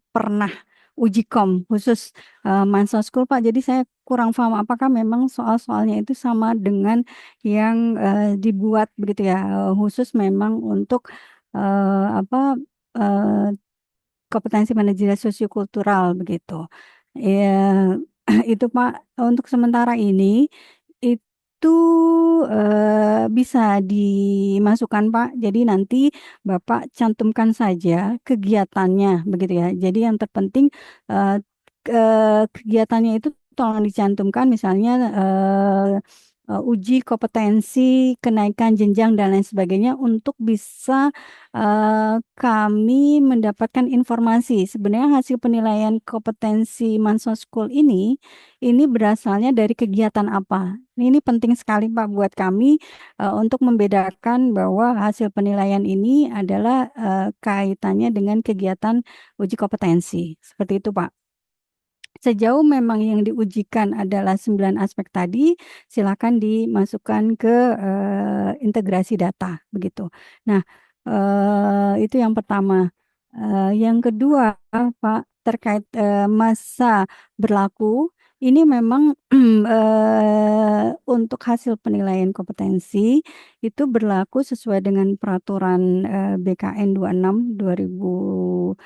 pernah uji kom khusus Mansoskul Pak, jadi saya kurang paham apakah memang soal-soalnya itu sama dengan yang dibuat begitu ya, khusus memang untuk kompetensi manajerial sosiokultural begitu. Ya, itu Pak, untuk sementara ini itu bisa dimasukkan Pak. Jadi nanti Bapak cantumkan saja kegiatannya begitu ya. Jadi yang terpenting kegiatannya itu tolong dicantumkan misalnya uji kompetensi, kenaikan jenjang dan lain sebagainya untuk bisa kami mendapatkan informasi. Sebenarnya hasil penilaian kompetensi Mansoskul ini berasalnya dari kegiatan apa. Ini penting sekali Pak buat kami untuk membedakan bahwa hasil penilaian ini adalah kaitannya dengan kegiatan uji kompetensi. Seperti itu Pak. Sejauh memang yang diujikan adalah 9 aspek tadi, silakan dimasukkan ke integrasi data begitu. Nah, Itu yang pertama. Yang kedua, Pak, terkait masa berlaku, ini memang untuk hasil penilaian kompetensi itu berlaku sesuai dengan peraturan BKN 26 2000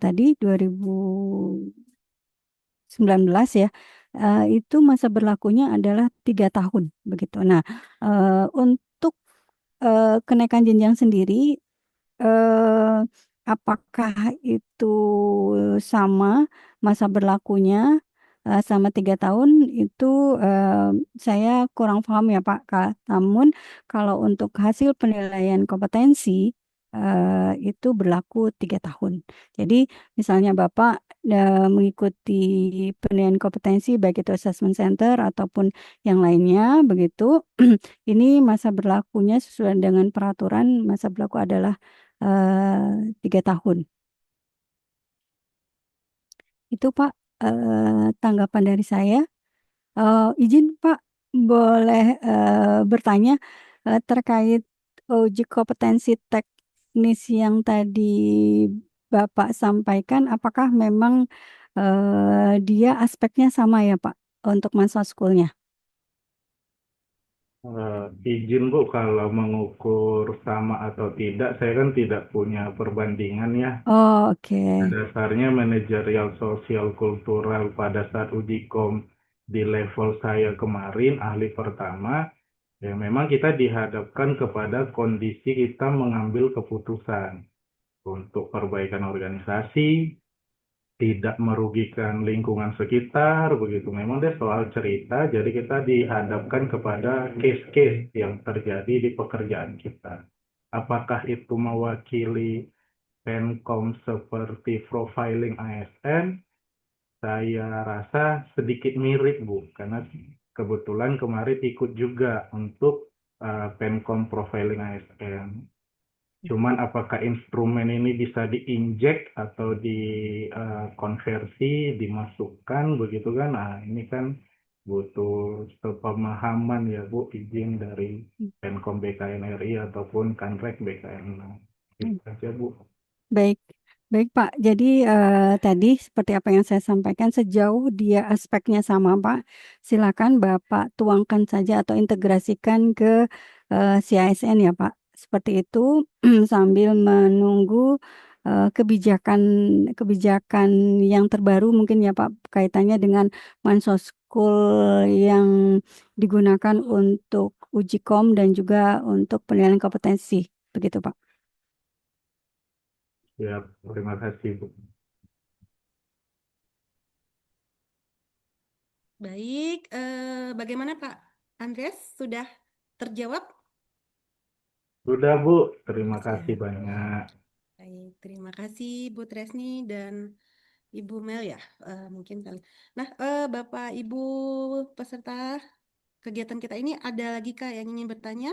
tadi 2019 ya. Itu masa berlakunya adalah 3 tahun begitu. Nah, untuk kenaikan jenjang sendiri, eh, apakah itu sama masa berlakunya sama 3 tahun itu eh, saya kurang paham ya Pak. Namun kalau untuk hasil penilaian kompetensi itu berlaku 3 tahun. Jadi misalnya Bapak mengikuti penilaian kompetensi baik itu assessment center ataupun yang lainnya begitu. Ini masa berlakunya sesuai dengan peraturan masa berlaku adalah 3 tahun. Itu Pak tanggapan dari saya. Izin Pak, boleh bertanya terkait uji kompetensi teknis yang tadi Bapak sampaikan, apakah memang dia aspeknya sama ya Pak untuk masa schoolnya? Izin Bu, kalau mengukur sama atau tidak, saya kan tidak punya perbandingan ya. Oh, oke. Dasarnya manajerial sosial kultural pada saat uji kom di level saya kemarin, ahli pertama, ya memang kita dihadapkan kepada kondisi kita mengambil keputusan untuk perbaikan organisasi, tidak merugikan lingkungan sekitar, begitu. Memang dia soal cerita, jadi kita dihadapkan kepada case-case yang terjadi di pekerjaan kita. Apakah itu mewakili Penkom seperti profiling ASN? Saya rasa sedikit mirip, Bu, karena kebetulan kemarin ikut juga untuk Penkom profiling ASN. Cuman apakah instrumen ini bisa diinjek atau dikonversi, dimasukkan, begitu kan? Nah, ini kan butuh sepemahaman ya, Bu, izin dari Penkom BKN RI ataupun Kanrek BKN. Itu saja, Bu. Baik, baik Pak. Jadi tadi seperti apa yang saya sampaikan, sejauh dia aspeknya sama Pak, silakan Bapak tuangkan saja atau integrasikan ke CISN ya Pak. Seperti itu sambil menunggu kebijakan kebijakan yang terbaru mungkin ya Pak kaitannya dengan Mansoskul yang digunakan untuk uji kom dan juga untuk penilaian kompetensi. Begitu Pak. Ya, terima kasih, Bu. Baik, bagaimana Pak Andreas? Sudah terjawab? Sudah, Bu. Terima Sudah. kasih banyak. Baik, terima kasih Bu Tresni dan Ibu Mel ya, mungkin kali. Nah, Bapak Ibu peserta kegiatan kita ini ada lagi Kak yang ingin bertanya?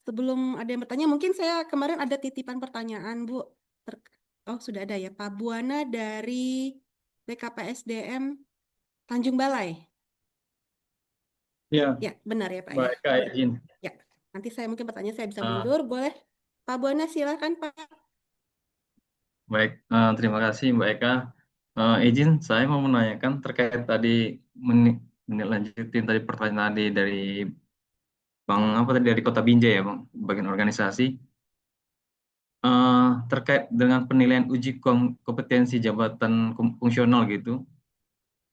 Sebelum ada yang bertanya, mungkin saya kemarin ada titipan pertanyaan Bu. Oh, sudah ada ya, Pak Buana dari BKPSDM Tanjung Balai. Ya, Ya, benar ya Pak ya. baik Kak izin. Ya, nanti saya mungkin bertanya saya bisa Ah. mundur, boleh? Pak Buana silakan Pak. Baik, terima kasih Mbak Eka. Izin saya mau menanyakan terkait tadi melanjutin tadi pertanyaan tadi dari Bang apa tadi dari Kota Binjai ya Bang, bagian organisasi. Terkait dengan penilaian uji kompetensi jabatan fungsional gitu,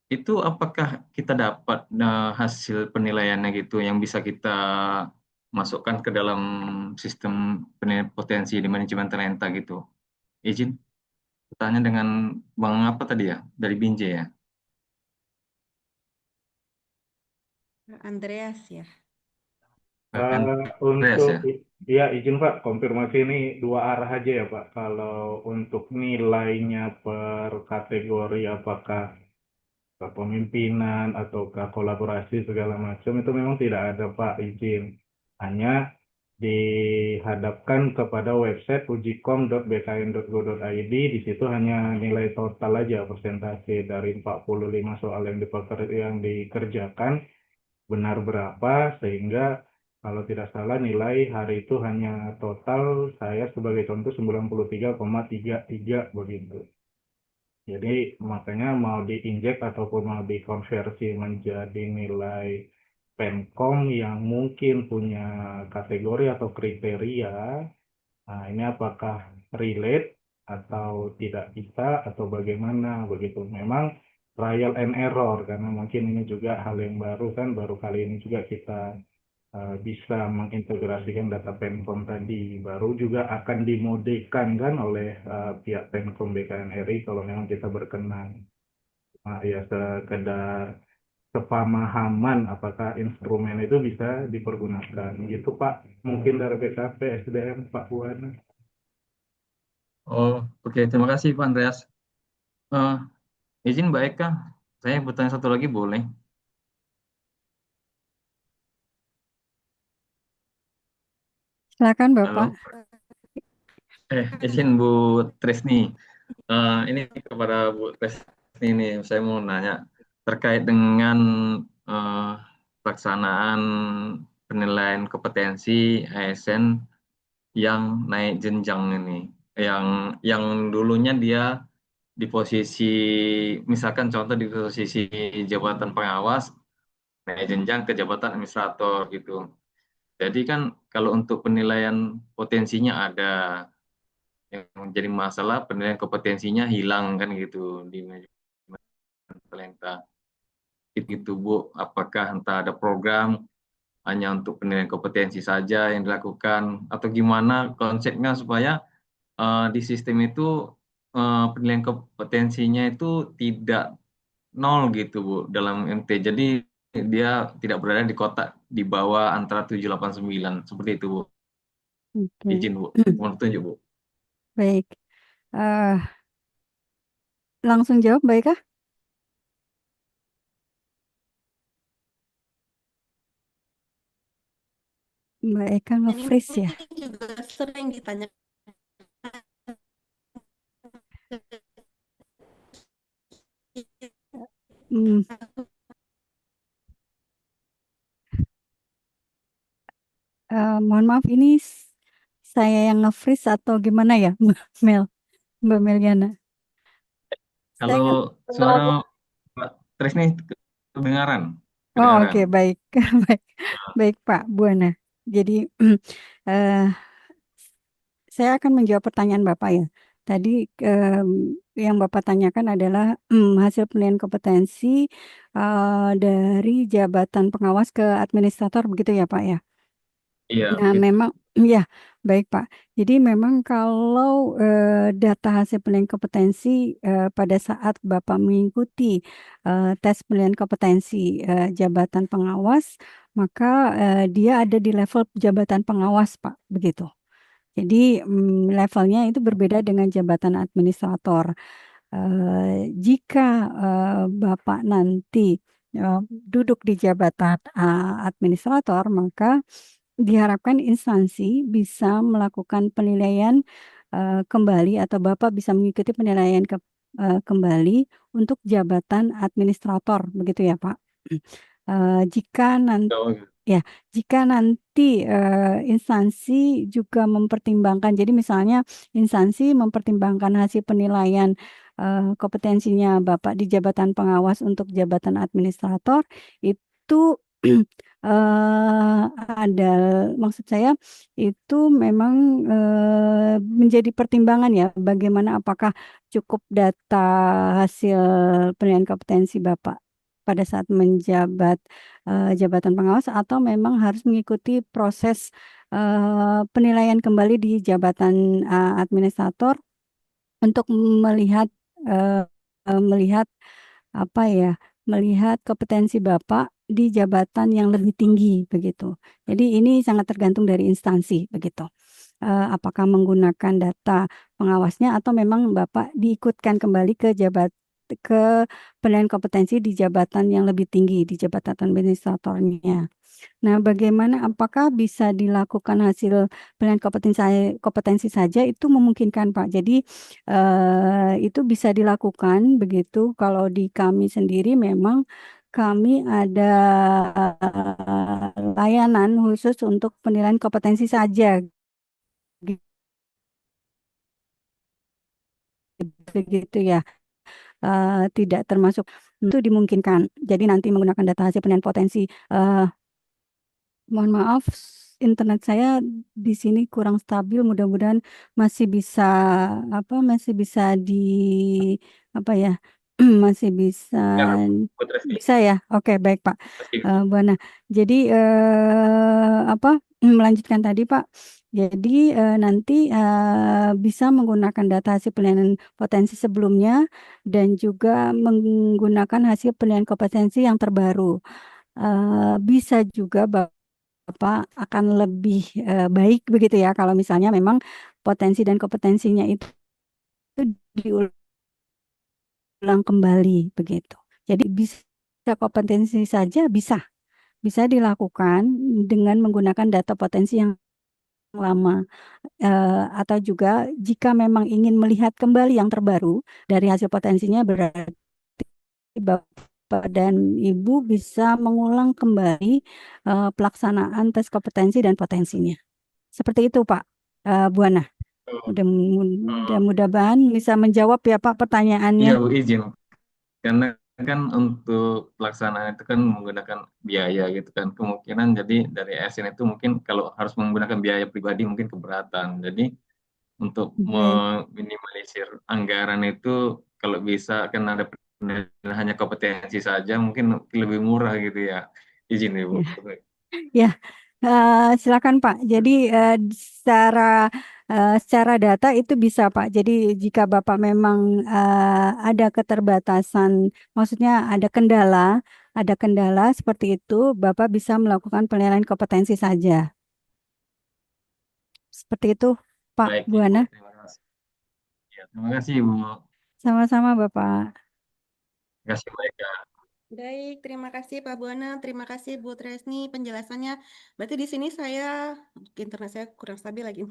itu apakah kita dapat hasil penilaiannya gitu yang bisa kita masukkan ke dalam sistem penilaian potensi di manajemen talenta gitu? Izin tanya dengan Bang apa tadi ya dari Binjai ya. Andreas ya. Andreas ya. Ya, izin Pak, konfirmasi ini dua arah aja ya Pak. Kalau untuk nilainya per kategori apakah kepemimpinan ataukah kolaborasi segala macam itu memang tidak ada Pak, izin. Hanya dihadapkan kepada website ujikom.bkn.go.id. Di situ hanya nilai total aja, persentase dari 45 soal yang dikerjakan benar berapa, sehingga Kalau tidak salah nilai hari itu hanya total saya sebagai contoh 93,33 begitu. Jadi makanya mau diinjek ataupun mau dikonversi menjadi nilai Penkom yang mungkin punya kategori atau kriteria, nah ini apakah relate atau tidak bisa atau bagaimana begitu. Memang trial and error karena mungkin ini juga hal yang baru kan, baru kali ini juga kita bisa mengintegrasikan data Penkom tadi. Baru juga akan dimodekan kan oleh pihak Penkom BKNRI kalau memang kita berkenan. Nah, ya sekedar sepemahaman apakah instrumen itu bisa dipergunakan. Gitu Pak, mungkin dari BKP SDM Pak Buana. Oh, oke. Terima kasih Pak Andreas. Eh, izin Mbak Eka, saya bertanya satu lagi boleh? Silakan Halo? Bapak. Izin Bu Tresni. Ini kepada Bu Tresni nih, saya mau nanya terkait dengan pelaksanaan penilaian kompetensi ASN yang naik jenjang ini, yang dulunya dia di posisi, misalkan contoh di posisi jabatan pengawas, naik jenjang ke jabatan administrator gitu. Jadi kan kalau untuk penilaian potensinya ada, yang menjadi masalah penilaian kompetensinya hilang kan gitu di manajemen talenta. Itu Bu, apakah entah ada program hanya untuk penilaian kompetensi saja yang dilakukan atau gimana konsepnya supaya di sistem itu penilaian kompetensinya itu tidak nol gitu Bu dalam MT. Jadi dia tidak berada di kotak di bawah antara 7, 8, 9 seperti itu Bu. Oke. Izin Bu, mohon tunjuk Bu. Baik. Eh, langsung jawab, Mbak Eka? Mbak Eka Dan nge-freeze ya? ini juga sering ditanya Hmm. Mohon maaf, ini saya yang nge-freeze atau gimana ya, Mbak Meliana? Saya Kalau kan, suara Mbak Tresni kedengaran, oh oke, baik, baik, baik Pak Buana. Jadi eh, saya akan menjawab pertanyaan Bapak ya. Tadi yang Bapak tanyakan adalah hasil penilaian kompetensi dari jabatan pengawas ke administrator, begitu ya Pak ya? Iya, Nah, begitu. memang ya, baik Pak. Jadi memang kalau data hasil penilaian kompetensi pada saat Bapak mengikuti tes penilaian kompetensi jabatan pengawas, maka dia ada di level jabatan pengawas, Pak, begitu. Jadi levelnya itu berbeda dengan jabatan administrator. Jika Bapak nanti duduk di jabatan administrator, maka diharapkan instansi bisa melakukan penilaian kembali atau Bapak bisa mengikuti penilaian kembali untuk jabatan administrator, begitu ya Pak. Jika nanti ya, jika nanti instansi juga mempertimbangkan, jadi misalnya instansi mempertimbangkan hasil penilaian kompetensinya Bapak di jabatan pengawas untuk jabatan administrator, itu ada, maksud saya itu memang menjadi pertimbangan ya, bagaimana apakah cukup data hasil penilaian kompetensi Bapak pada saat menjabat jabatan pengawas atau memang harus mengikuti proses penilaian kembali di jabatan administrator untuk melihat melihat apa ya, melihat kompetensi Bapak di jabatan yang lebih tinggi begitu. Jadi ini sangat tergantung dari instansi begitu. Apakah menggunakan data pengawasnya atau memang Bapak diikutkan kembali ke penilaian kompetensi di jabatan yang lebih tinggi, di jabatan administratornya. Nah, bagaimana apakah bisa dilakukan hasil penilaian kompetensi saja itu memungkinkan, Pak. Jadi itu bisa dilakukan begitu. Kalau di kami sendiri memang kami ada layanan khusus untuk penilaian kompetensi saja, begitu ya. Tidak termasuk itu dimungkinkan. Jadi nanti menggunakan data hasil penilaian potensi. Mohon maaf, internet saya di sini kurang stabil. Mudah-mudahan masih bisa masih bisa apa ya, masih bisa Ya, Bu Tresni. bisa ya. Oke, baik Pak. Kasih. Bu Ana. Jadi melanjutkan tadi Pak. Jadi nanti bisa menggunakan data hasil penilaian potensi sebelumnya dan juga menggunakan hasil penilaian kompetensi yang terbaru. Bisa juga Bapak akan lebih baik begitu ya kalau misalnya memang potensi dan kompetensinya itu diulang kembali begitu. Jadi bisa kompetensi saja bisa dilakukan dengan menggunakan data potensi yang lama. Atau juga jika memang ingin melihat kembali yang terbaru dari hasil potensinya, berarti Bapak dan Ibu bisa mengulang kembali pelaksanaan tes kompetensi dan potensinya. Seperti itu Pak Bu Ana. Mudah-mudahan bisa menjawab ya Pak pertanyaannya. Iya Bu, izin. Karena kan untuk pelaksanaan itu kan menggunakan biaya gitu kan. Kemungkinan jadi dari ASN itu mungkin kalau harus menggunakan biaya pribadi mungkin keberatan. Jadi untuk Baik. meminimalisir anggaran itu kalau bisa kan ada penilaian hanya kompetensi saja mungkin lebih murah gitu ya. Izin ya Bu. Ya, silakan Pak. Jadi secara data itu bisa Pak. Jadi jika Bapak memang ada keterbatasan, maksudnya ada kendala seperti itu, Bapak bisa melakukan penilaian kompetensi saja. Seperti itu Pak Baik, Bu Ibu. Ana. Terima kasih. Ya, terima kasih Bu. Sama-sama Bapak. Terima kasih Mbak Eka. Baik, terima kasih Pak Buana, terima kasih Bu Tresni penjelasannya. Berarti di sini internet saya kurang stabil lagi.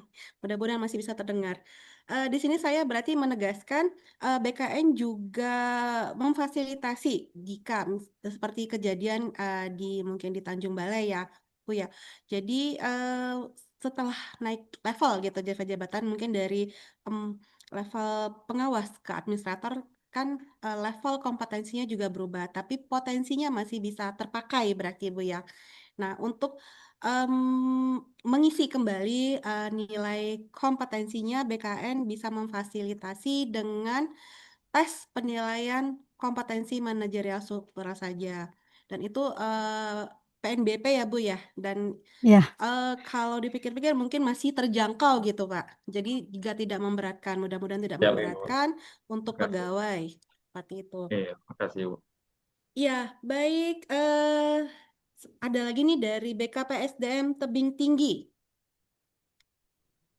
Mudah-mudahan masih bisa terdengar. Di sini saya berarti menegaskan BKN juga memfasilitasi jika seperti kejadian mungkin di Tanjung Balai ya, Bu ya. Jadi setelah naik level gitu jabatan mungkin dari level pengawas ke administrator kan level kompetensinya juga berubah, tapi potensinya masih bisa terpakai berarti Bu ya. Nah, untuk mengisi kembali nilai kompetensinya, BKN bisa memfasilitasi dengan tes penilaian kompetensi manajerial struktural saja. Dan itu PNBP ya Bu ya. Dan Ya. kalau dipikir-pikir mungkin masih terjangkau gitu Pak. Jadi juga tidak memberatkan, mudah-mudahan tidak Ya, Ibu. memberatkan untuk Terima kasih. pegawai. Seperti itu. Iya, makasih Bu. Ya, baik. Ada lagi nih dari BKPSDM Tebing Tinggi.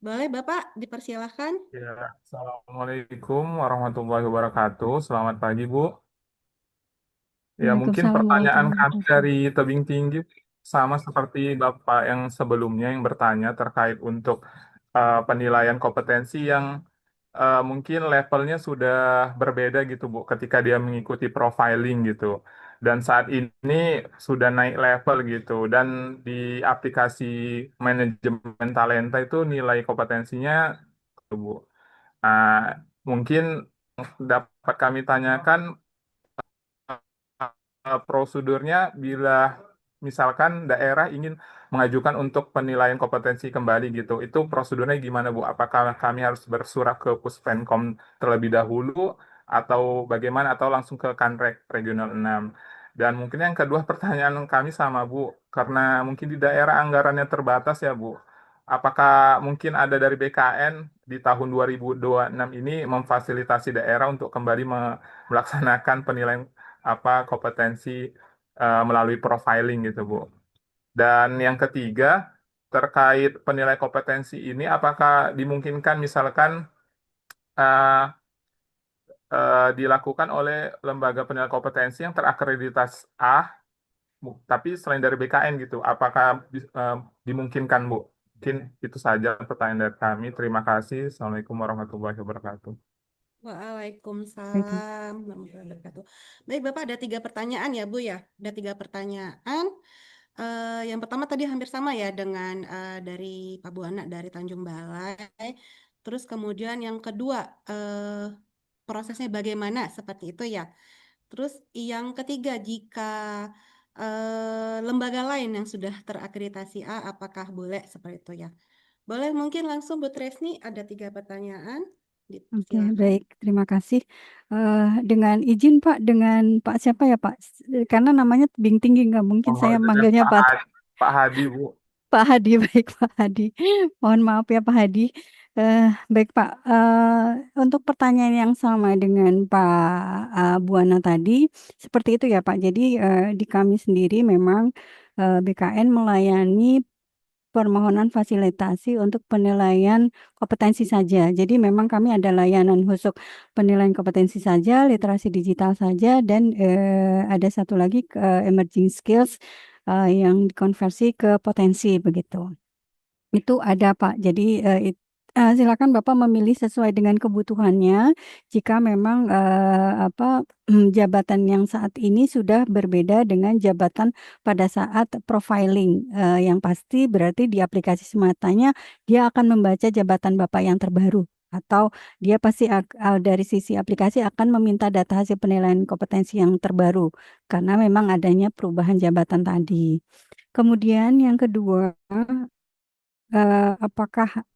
Boleh Bapak dipersilahkan? Ya, Assalamualaikum warahmatullahi wabarakatuh. Selamat pagi, Bu. Ya, mungkin Waalaikumsalam pertanyaan warahmatullahi kami wabarakatuh. dari Tebing Tinggi sama seperti Bapak yang sebelumnya yang bertanya terkait untuk penilaian kompetensi yang mungkin levelnya sudah berbeda gitu, Bu, ketika dia mengikuti profiling gitu. Dan saat ini sudah naik level gitu. Dan di aplikasi manajemen talenta itu nilai kompetensinya, Bu. Nah, mungkin dapat kami tanyakan prosedurnya bila misalkan daerah ingin mengajukan untuk penilaian kompetensi kembali gitu. Itu prosedurnya gimana, Bu? Apakah kami harus bersurat ke Puspenkom terlebih dahulu atau bagaimana atau langsung ke Kanrek Regional 6? Dan mungkin yang kedua pertanyaan kami sama, Bu, karena mungkin di daerah anggarannya terbatas ya, Bu. Apakah mungkin ada dari BKN di tahun 2026 ini memfasilitasi daerah untuk kembali melaksanakan penilaian kompetensi melalui profiling gitu, Bu. Dan yang ketiga, terkait penilaian kompetensi ini, apakah dimungkinkan misalkan uh, dilakukan oleh lembaga penilaian kompetensi yang terakreditasi A, tapi selain dari BKN gitu, apakah dimungkinkan, Bu? Mungkin itu saja pertanyaan dari kami. Terima kasih. Assalamualaikum warahmatullahi wabarakatuh. Waalaikumsalam warahmatullahi wabarakatuh. Baik Bapak, ada 3 pertanyaan ya Bu ya. Ada 3 pertanyaan. Yang pertama tadi hampir sama ya dengan dari Pak Buana dari Tanjung Balai. Terus kemudian yang kedua prosesnya bagaimana seperti itu ya. Terus yang ketiga jika lembaga lain yang sudah terakreditasi A apakah boleh seperti itu ya. Boleh mungkin langsung Bu Tresni ada 3 pertanyaan. Oke, Silakan. baik. Terima kasih. Dengan izin Pak, dengan Pak siapa ya Pak? Karena namanya tebing tinggi, nggak mungkin Oh, saya dengan manggilnya Pak. Pak Hadi, Bu. Pak Hadi, baik Pak Hadi. Mohon maaf ya Pak Hadi. Baik Pak, untuk pertanyaan yang sama dengan Pak Buana tadi, seperti itu ya Pak. Jadi di kami sendiri memang BKN melayani permohonan fasilitasi untuk penilaian kompetensi saja. Jadi memang kami ada layanan khusus penilaian kompetensi saja, literasi digital saja, dan ada satu lagi emerging skills yang dikonversi ke potensi begitu. Itu ada Pak. Jadi silakan Bapak memilih sesuai dengan kebutuhannya. Jika memang jabatan yang saat ini sudah berbeda dengan jabatan pada saat profiling, yang pasti berarti di aplikasi sematanya dia akan membaca jabatan Bapak yang terbaru. Atau dia pasti dari sisi aplikasi akan meminta data hasil penilaian kompetensi yang terbaru. Karena memang adanya perubahan jabatan tadi. Kemudian yang kedua, apakah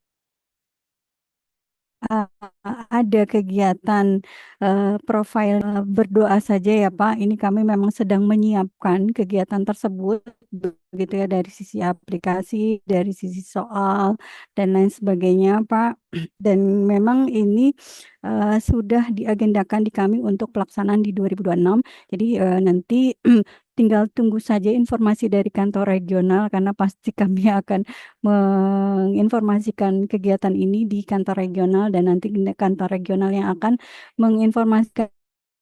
ada kegiatan profil berdoa saja ya Pak? Ini kami memang sedang menyiapkan kegiatan tersebut begitu ya dari sisi aplikasi, dari sisi soal dan lain sebagainya Pak. Dan memang ini sudah diagendakan di kami untuk pelaksanaan di 2026. Jadi nanti tinggal tunggu saja informasi dari kantor regional karena pasti kami akan menginformasikan kegiatan ini di kantor regional dan nanti kantor regional yang akan menginformasikan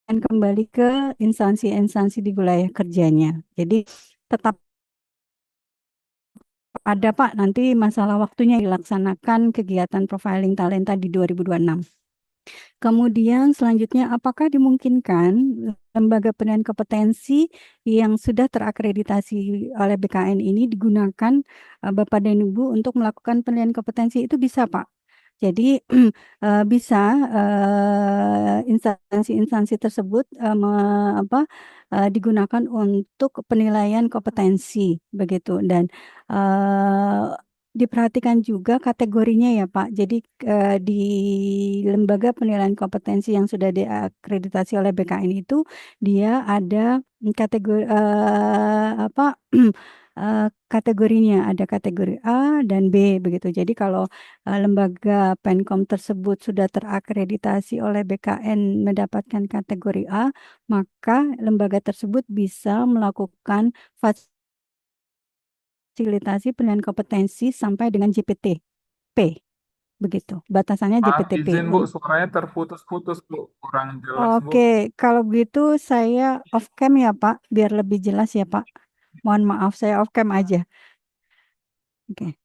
kembali ke instansi-instansi di wilayah kerjanya. Jadi tetap ada Pak nanti masalah waktunya dilaksanakan kegiatan profiling talenta di 2026. Kemudian selanjutnya, apakah dimungkinkan lembaga penilaian kompetensi yang sudah terakreditasi oleh BKN ini digunakan Bapak dan Ibu untuk melakukan penilaian kompetensi? Itu bisa, Pak. Jadi bisa instansi-instansi tersebut digunakan untuk penilaian kompetensi begitu dan diperhatikan juga kategorinya ya Pak. Jadi di lembaga penilaian kompetensi yang sudah diakreditasi oleh BKN itu dia ada kategori kategorinya, ada kategori A dan B begitu. Jadi kalau lembaga Penkom tersebut sudah terakreditasi oleh BKN mendapatkan kategori A, maka lembaga tersebut bisa melakukan fasilitasi penilaian kompetensi sampai dengan JPT-P. Begitu, batasannya JPT-P. Izin Bu, suaranya terputus-putus Bu, kurang jelas Bu. Oke, kalau begitu saya off cam ya Pak, biar lebih jelas ya Pak. Mohon maaf, saya off cam aja. Oke.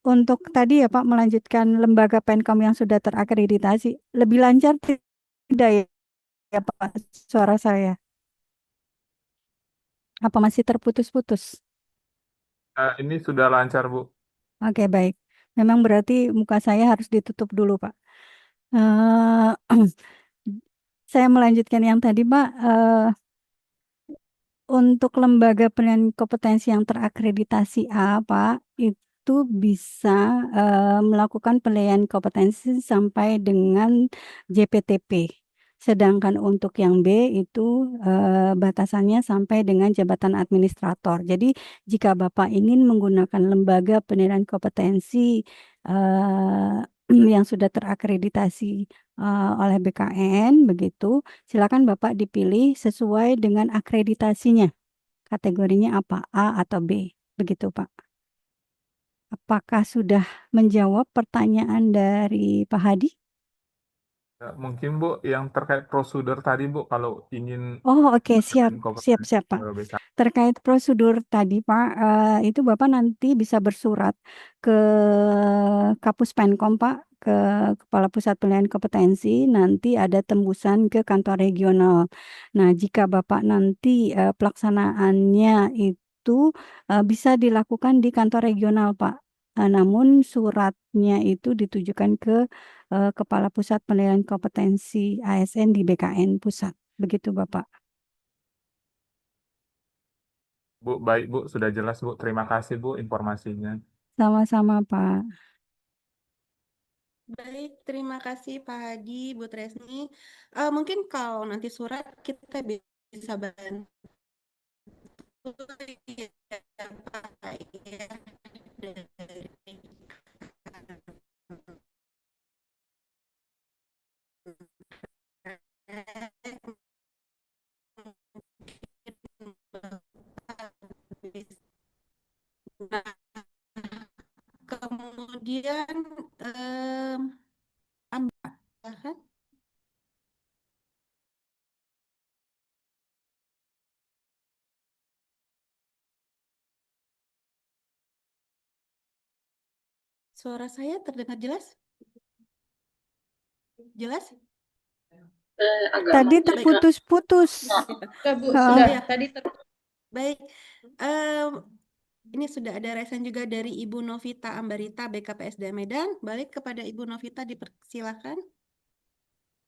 Untuk tadi ya Pak, melanjutkan lembaga Penkom yang sudah terakreditasi, lebih lancar tidak ya Pak suara saya? Apa masih terputus-putus? Ini sudah lancar Bu. Oke, baik. Memang berarti muka saya harus ditutup dulu Pak. Saya melanjutkan yang tadi Pak. Untuk lembaga penilaian kompetensi yang terakreditasi A, Pak, itu bisa melakukan penilaian kompetensi sampai dengan JPTP. Sedangkan untuk yang B itu batasannya sampai dengan jabatan administrator. Jadi jika Bapak ingin menggunakan lembaga penilaian kompetensi yang sudah terakreditasi oleh BKN begitu, silakan Bapak dipilih sesuai dengan akreditasinya. Kategorinya apa? A atau B? Begitu, Pak. Apakah sudah menjawab pertanyaan dari Pak Hadi? Mungkin Bu, yang terkait prosedur tadi Bu, kalau ingin Oh, oke, siap, kompetensi Pak. ke BKN. Terkait prosedur tadi, Pak, itu Bapak nanti bisa bersurat ke Kapus Penkom, Pak, ke Kepala Pusat Penilaian Kompetensi, nanti ada tembusan ke kantor regional. Nah, jika Bapak nanti pelaksanaannya itu bisa dilakukan di kantor regional, Pak. Namun suratnya itu ditujukan ke Kepala Pusat Penilaian Kompetensi ASN di BKN Pusat. Begitu, Bapak. Bu, baik Bu, sudah jelas Bu. Terima kasih Bu informasinya. Sama-sama, Pak. Baik, terima kasih Pak Hadi, Bu Tresni. Mungkin kalau nanti surat kita bisa bantu ya Pak ya dari Nah, kemudian tambahan suara saya terdengar jelas? Jelas? Agak Tadi macet, Kak. terputus-putus. Sudah, Bu, Ah, sudah. ya. Tadi Baik, ini sudah ada resen juga dari Ibu Novita Ambarita BKPSD Medan. Balik kepada Ibu Novita, dipersilakan.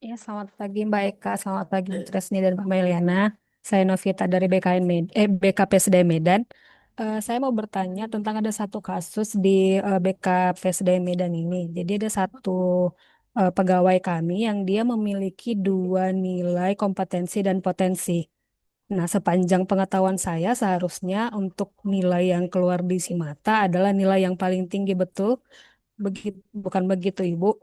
Ya, selamat pagi Mbak Eka, selamat pagi Bu Tresni dan Mbak Meliana. Saya Novita dari BKPSD Medan. Saya mau bertanya tentang ada satu kasus di BKPSD Medan ini. Jadi ada satu pegawai kami yang dia memiliki dua nilai kompetensi dan potensi. Nah, sepanjang pengetahuan saya seharusnya untuk nilai yang keluar di SIMATA adalah nilai yang paling tinggi, betul? Bukan begitu, Ibu.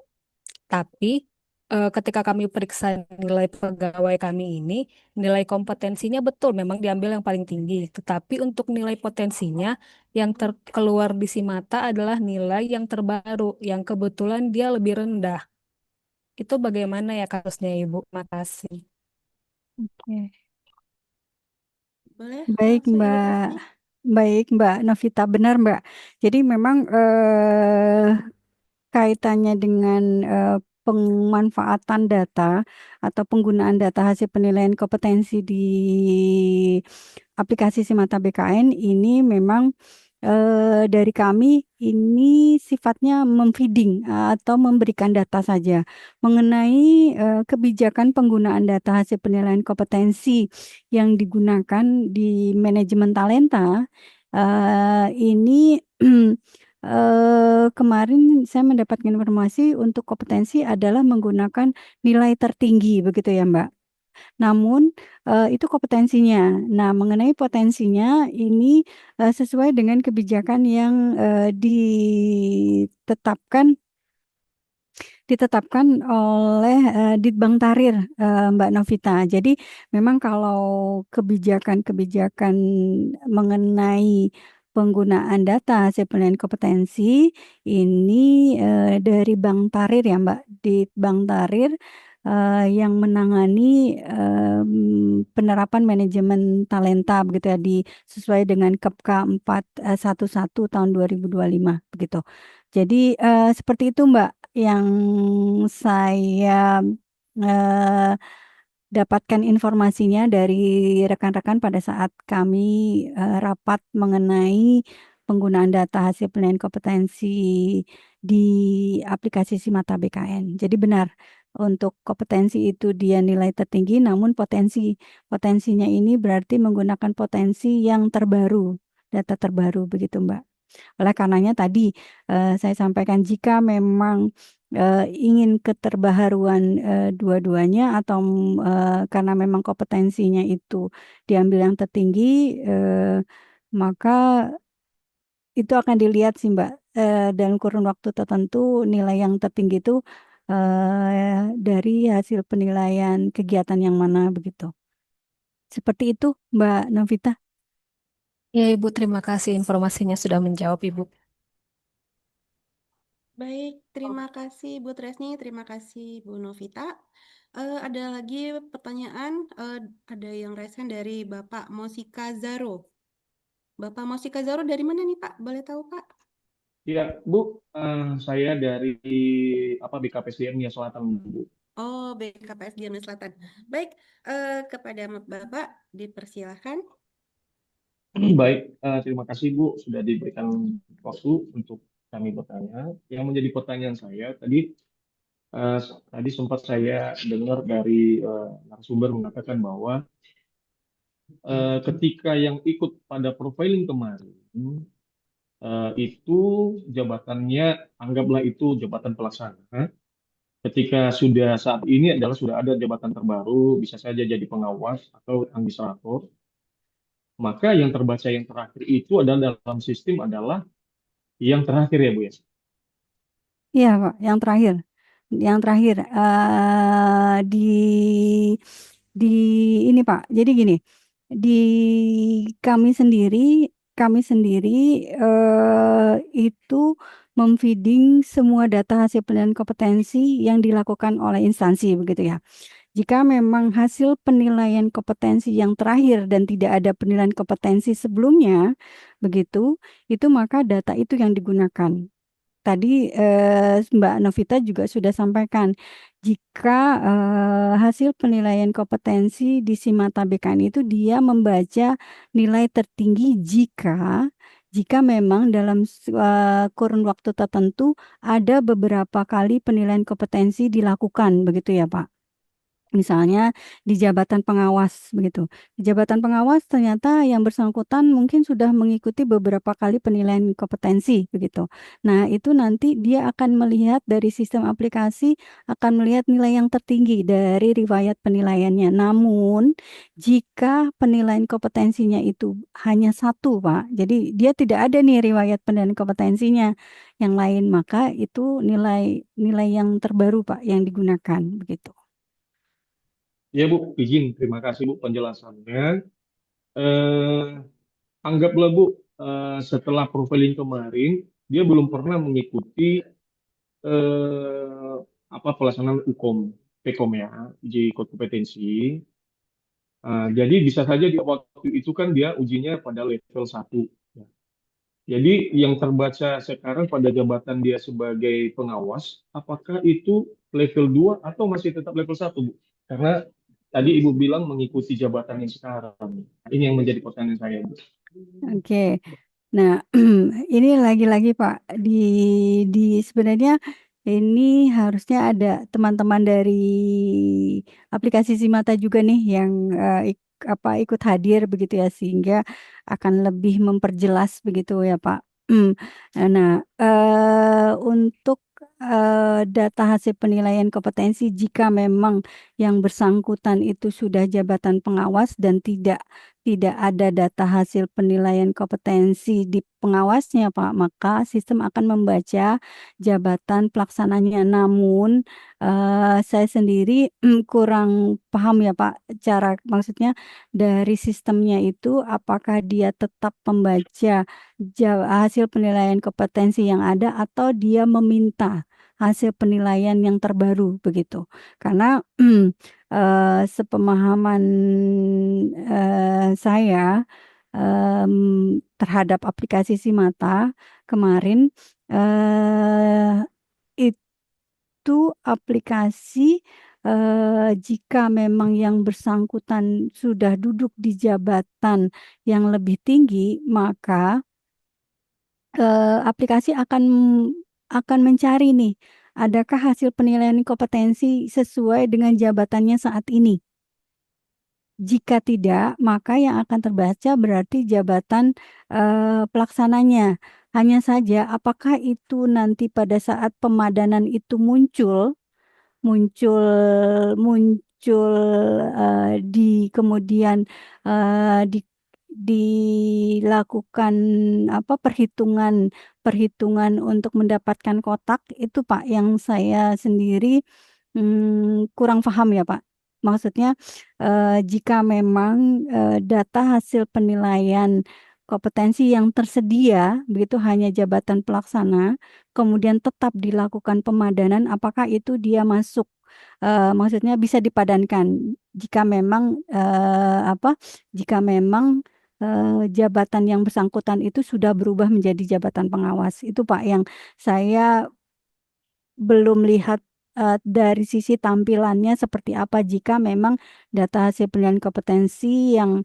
Tapi ketika kami periksa nilai pegawai kami ini, nilai kompetensinya betul memang diambil yang paling tinggi. Tetapi untuk nilai potensinya yang terkeluar di SIMATA adalah nilai yang terbaru, yang kebetulan dia lebih rendah. Itu bagaimana ya kasusnya, Ibu? Makasih. Oke. Boleh Baik, langsung Ibu Mbak. Tresni? Baik, Mbak Novita, benar, Mbak. Jadi memang kaitannya dengan pemanfaatan data atau penggunaan data hasil penilaian kompetensi di aplikasi SIMATA BKN ini memang dari kami ini sifatnya memfeeding atau memberikan data saja mengenai kebijakan penggunaan data hasil penilaian kompetensi yang digunakan di manajemen talenta. Ini kemarin saya mendapatkan informasi untuk kompetensi adalah menggunakan nilai tertinggi, begitu ya, Mbak. Namun itu kompetensinya. Nah, mengenai potensinya ini sesuai dengan kebijakan yang ditetapkan oleh Ditbang Tarir, Mbak Novita. Jadi memang kalau kebijakan-kebijakan mengenai penggunaan data hasil penilaian kompetensi ini dari Bank Tarir ya Mbak, Ditbang Tarir yang menangani penerapan manajemen talenta begitu ya sesuai dengan Kepka 411 tahun 2025 begitu. Jadi seperti itu Mbak yang saya eh, dapatkan informasinya dari rekan-rekan pada saat kami rapat mengenai penggunaan data hasil penilaian kompetensi di aplikasi SIMATA BKN. Jadi benar untuk kompetensi itu dia nilai tertinggi, namun potensinya ini berarti menggunakan potensi yang terbaru, data terbaru begitu Mbak. Oleh karenanya tadi saya sampaikan jika memang ingin keterbaharuan dua-duanya atau karena memang kompetensinya itu diambil yang tertinggi, maka itu akan dilihat sih Mbak dalam kurun waktu tertentu nilai yang tertinggi itu dari hasil penilaian kegiatan yang mana begitu. Seperti itu Mbak Novita. Ya, Ibu, terima kasih informasinya sudah menjawab, Ibu. Baik, terima kasih Bu Tresni, terima kasih Bu Novita. Ada lagi pertanyaan, ada yang resen dari Bapak Mosika Zaro. Bapak Mosika Zaro dari mana nih Pak? Boleh tahu Pak? Ya, Bu, saya dari BKPSDM Nia Selatan, Bu. Oh, BKPS Diamond Selatan. Baik, kepada Bapak dipersilahkan. Baik, terima kasih Bu sudah diberikan waktu untuk kami bertanya. Yang menjadi pertanyaan saya tadi sempat saya dengar dari narasumber mengatakan bahwa ketika yang ikut pada profiling kemarin itu jabatannya anggaplah itu jabatan pelaksana. Ketika saat ini sudah ada jabatan terbaru, bisa saja jadi pengawas atau administrator, maka yang terbaca yang terakhir itu adalah dalam sistem adalah yang terakhir ya Bu ya. Iya, Pak, yang terakhir. Yang terakhir di ini Pak. Jadi gini, di kami sendiri itu memfeeding semua data hasil penilaian kompetensi yang dilakukan oleh instansi begitu ya. Jika memang hasil penilaian kompetensi yang terakhir dan tidak ada penilaian kompetensi sebelumnya, begitu, itu maka data itu yang digunakan. Tadi Mbak Novita juga sudah sampaikan, jika hasil penilaian kompetensi di Simata BKN itu dia membaca nilai tertinggi jika memang dalam kurun waktu tertentu ada beberapa kali penilaian kompetensi dilakukan, begitu ya Pak. Misalnya di jabatan pengawas begitu. Di jabatan pengawas ternyata yang bersangkutan mungkin sudah mengikuti beberapa kali penilaian kompetensi begitu. Nah, itu nanti dia akan melihat dari sistem aplikasi akan melihat nilai yang tertinggi dari riwayat penilaiannya. Namun, jika penilaian kompetensinya itu hanya satu, Pak. Jadi dia tidak ada nih riwayat penilaian kompetensinya yang lain, maka itu nilai yang terbaru, Pak, yang digunakan begitu. Ya Bu, izin terima kasih Bu penjelasannya. Anggaplah Bu setelah profiling kemarin dia belum pernah mengikuti pelaksanaan UKOM, PKOM ya, uji kompetensi. Jadi bisa saja di waktu itu kan dia ujinya pada level 1. Ya. Jadi yang terbaca sekarang pada jabatan dia sebagai pengawas, apakah itu level 2 atau masih tetap level 1, Bu? Karena tadi Ibu bilang mengikuti jabatan yang sekarang. Ini yang menjadi pertanyaan saya, Bu. Oke. Nah, ini lagi-lagi Pak, di sebenarnya ini harusnya ada teman-teman dari aplikasi Simata juga nih yang ikut hadir begitu ya, sehingga akan lebih memperjelas begitu ya Pak. Nah, untuk data hasil penilaian kompetensi jika memang yang bersangkutan itu sudah jabatan pengawas dan tidak ada data hasil penilaian kompetensi di pengawasnya, Pak, maka sistem akan membaca jabatan pelaksananya. Namun, saya sendiri kurang paham ya, Pak, maksudnya dari sistemnya itu apakah dia tetap membaca hasil penilaian kompetensi yang ada atau dia meminta hasil penilaian yang terbaru begitu. Karena sepemahaman saya terhadap aplikasi Simata kemarin itu aplikasi jika memang yang bersangkutan sudah duduk di jabatan yang lebih tinggi, maka aplikasi akan mencari nih, adakah hasil penilaian kompetensi sesuai dengan jabatannya saat ini. Jika tidak, maka yang akan terbaca berarti jabatan pelaksananya. Hanya saja, apakah itu nanti pada saat pemadanan itu muncul di kemudian dilakukan perhitungan untuk mendapatkan kotak itu Pak yang saya sendiri kurang paham ya Pak. Maksudnya jika memang data hasil penilaian kompetensi yang tersedia begitu hanya jabatan pelaksana, kemudian tetap dilakukan pemadanan, apakah itu dia masuk? Maksudnya bisa dipadankan jika memang jabatan yang bersangkutan itu sudah berubah menjadi jabatan pengawas. Itu Pak yang saya belum lihat dari sisi tampilannya seperti apa jika memang data hasil penilaian kompetensi yang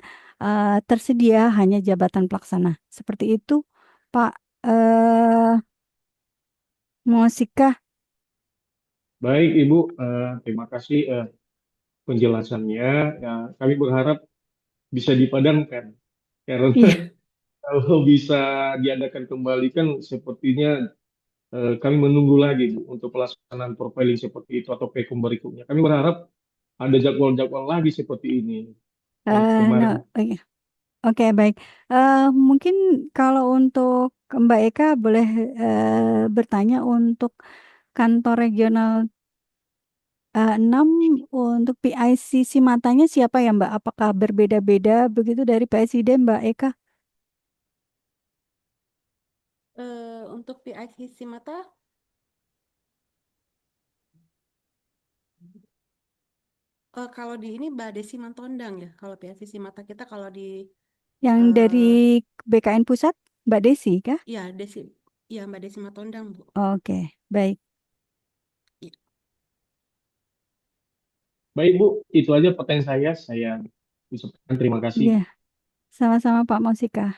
tersedia hanya jabatan pelaksana. Seperti itu, Pak Mosika. Baik, Ibu, terima kasih penjelasannya. Ya, kami berharap bisa dipadankan karena Iya, kalau bisa diadakan kembali kan sepertinya kami menunggu lagi Bu, untuk pelaksanaan profiling seperti itu atau PKM berikutnya. Kami berharap ada jadwal-jadwal lagi seperti ini. no, Kemarin iya. Oke, baik. Mungkin kalau untuk Mbak Eka boleh bertanya untuk kantor regional 6 untuk PICC matanya siapa ya Mbak? Apakah berbeda-beda begitu dari PICD Mbak Eka? Untuk PICC mata, kalau di ini Mbak Desi Mantondang ya. Kalau PICC mata kita kalau di Yang dari BKN Pusat, Mbak Desi kah? ya Desi, ya Mbak Desi Mantondang Bu. Oke, baik. Iya. baik Bu, itu aja pertanyaan saya. Saya ucapkan terima kasih. Iya, sama-sama Pak Mosika.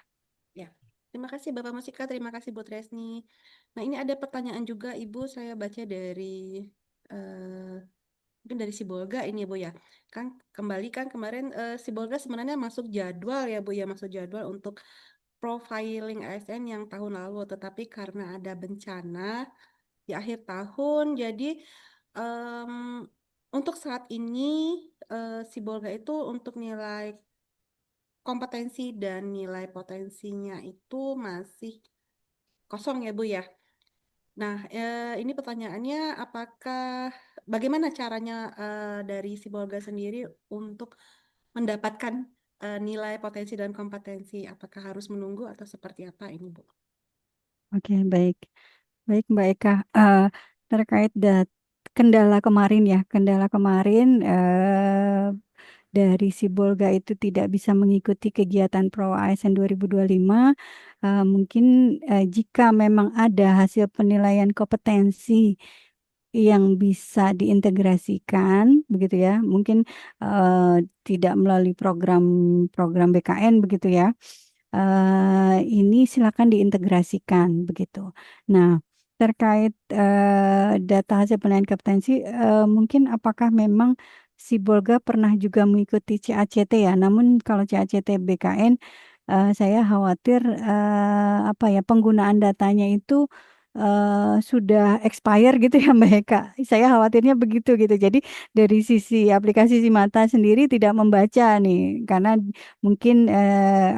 Ya, terima kasih Bapak Musika, terima kasih Bu Tresni. Nah, ini ada pertanyaan juga Ibu, saya baca dari mungkin dari Sibolga ini ya Bu ya. Kan kembali kan kemarin Sibolga sebenarnya masuk jadwal ya Bu ya, masuk jadwal untuk profiling ASN yang tahun lalu, tetapi karena ada bencana di akhir tahun, jadi em, untuk saat ini Sibolga itu untuk nilai kompetensi dan nilai potensinya itu masih kosong ya Bu ya. Nah, ini pertanyaannya apakah bagaimana caranya dari Sibolga sendiri untuk mendapatkan nilai potensi dan kompetensi? Apakah harus menunggu atau seperti apa ini Bu? Oke, baik. Baik Mbak Eka, terkait kendala kemarin ya, kendala kemarin dari Sibolga itu tidak bisa mengikuti kegiatan Pro ASN 2025, mungkin jika memang ada hasil penilaian kompetensi yang bisa diintegrasikan, begitu ya, mungkin tidak melalui program BKN begitu ya. Ini silakan diintegrasikan begitu. Nah, terkait data hasil penilaian kompetensi, mungkin apakah memang Sibolga pernah juga mengikuti CACT ya? Namun kalau CACT BKN, saya khawatir apa ya penggunaan datanya itu sudah expire gitu ya Mbak Eka. Saya khawatirnya begitu gitu. Jadi dari sisi aplikasi Simata sendiri tidak membaca nih, karena mungkin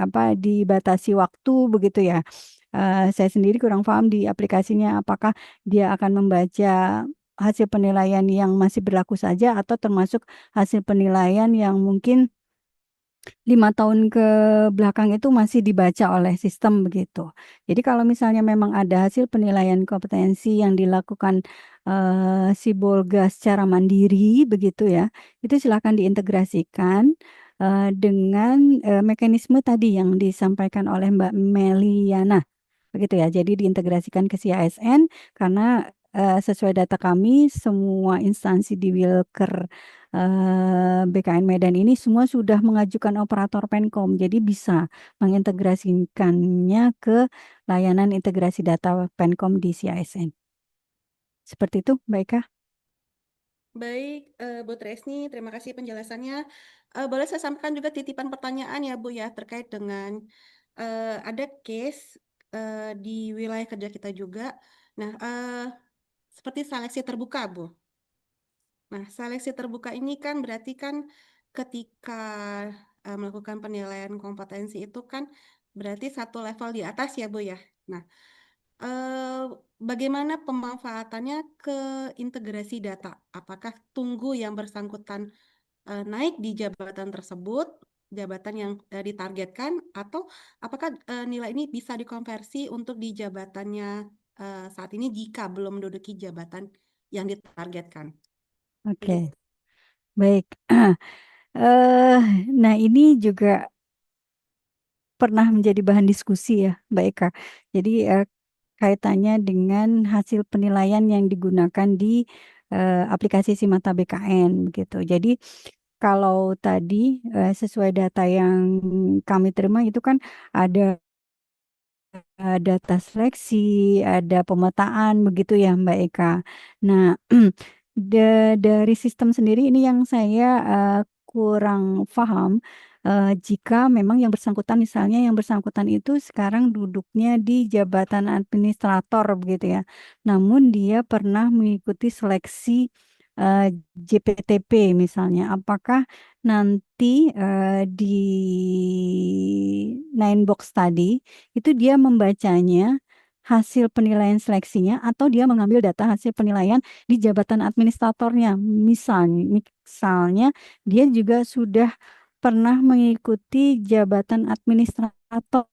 apa dibatasi waktu begitu ya. Saya sendiri kurang paham di aplikasinya apakah dia akan membaca hasil penilaian yang masih berlaku saja atau termasuk hasil penilaian yang mungkin 5 tahun ke belakang itu masih dibaca oleh sistem begitu. Jadi kalau misalnya memang ada hasil penilaian kompetensi yang dilakukan Sibolga secara mandiri begitu ya, itu silakan diintegrasikan dengan mekanisme tadi yang disampaikan oleh Mbak Meliana begitu ya. Jadi diintegrasikan ke CASN karena sesuai data kami semua instansi di Wilker BKN Medan ini semua sudah mengajukan operator Penkom. Jadi bisa mengintegrasikannya ke layanan integrasi data Penkom di CASN. Seperti itu, Mbak Eka. Baik, Bu Tresni, terima kasih penjelasannya. Boleh saya sampaikan juga titipan pertanyaan ya Bu ya terkait dengan ada case di wilayah kerja kita juga. Nah, seperti seleksi terbuka Bu. Nah, seleksi terbuka ini kan berarti kan ketika melakukan penilaian kompetensi itu kan berarti satu level di atas ya Bu ya. Nah, bagaimana pemanfaatannya ke integrasi data? Apakah tunggu yang bersangkutan naik di jabatan tersebut, jabatan yang ditargetkan, atau apakah nilai ini bisa dikonversi untuk di jabatannya saat ini jika belum menduduki jabatan yang ditargetkan? Oke, baik. Eh, nah ini juga pernah menjadi bahan diskusi ya, Mbak Eka. Jadi kaitannya dengan hasil penilaian yang digunakan di aplikasi Simata BKN begitu. Jadi kalau tadi sesuai data yang kami terima itu kan ada data seleksi, ada pemetaan begitu ya Mbak Eka. Nah, dari sistem sendiri ini yang saya kurang paham. Jika memang yang bersangkutan, misalnya yang bersangkutan itu sekarang duduknya di jabatan administrator begitu ya. Namun dia pernah mengikuti seleksi eh, JPTP misalnya. Apakah nanti di nine box tadi itu dia membacanya hasil penilaian seleksinya atau dia mengambil data hasil penilaian di jabatan administratornya. Misalnya dia juga sudah pernah mengikuti jabatan administrator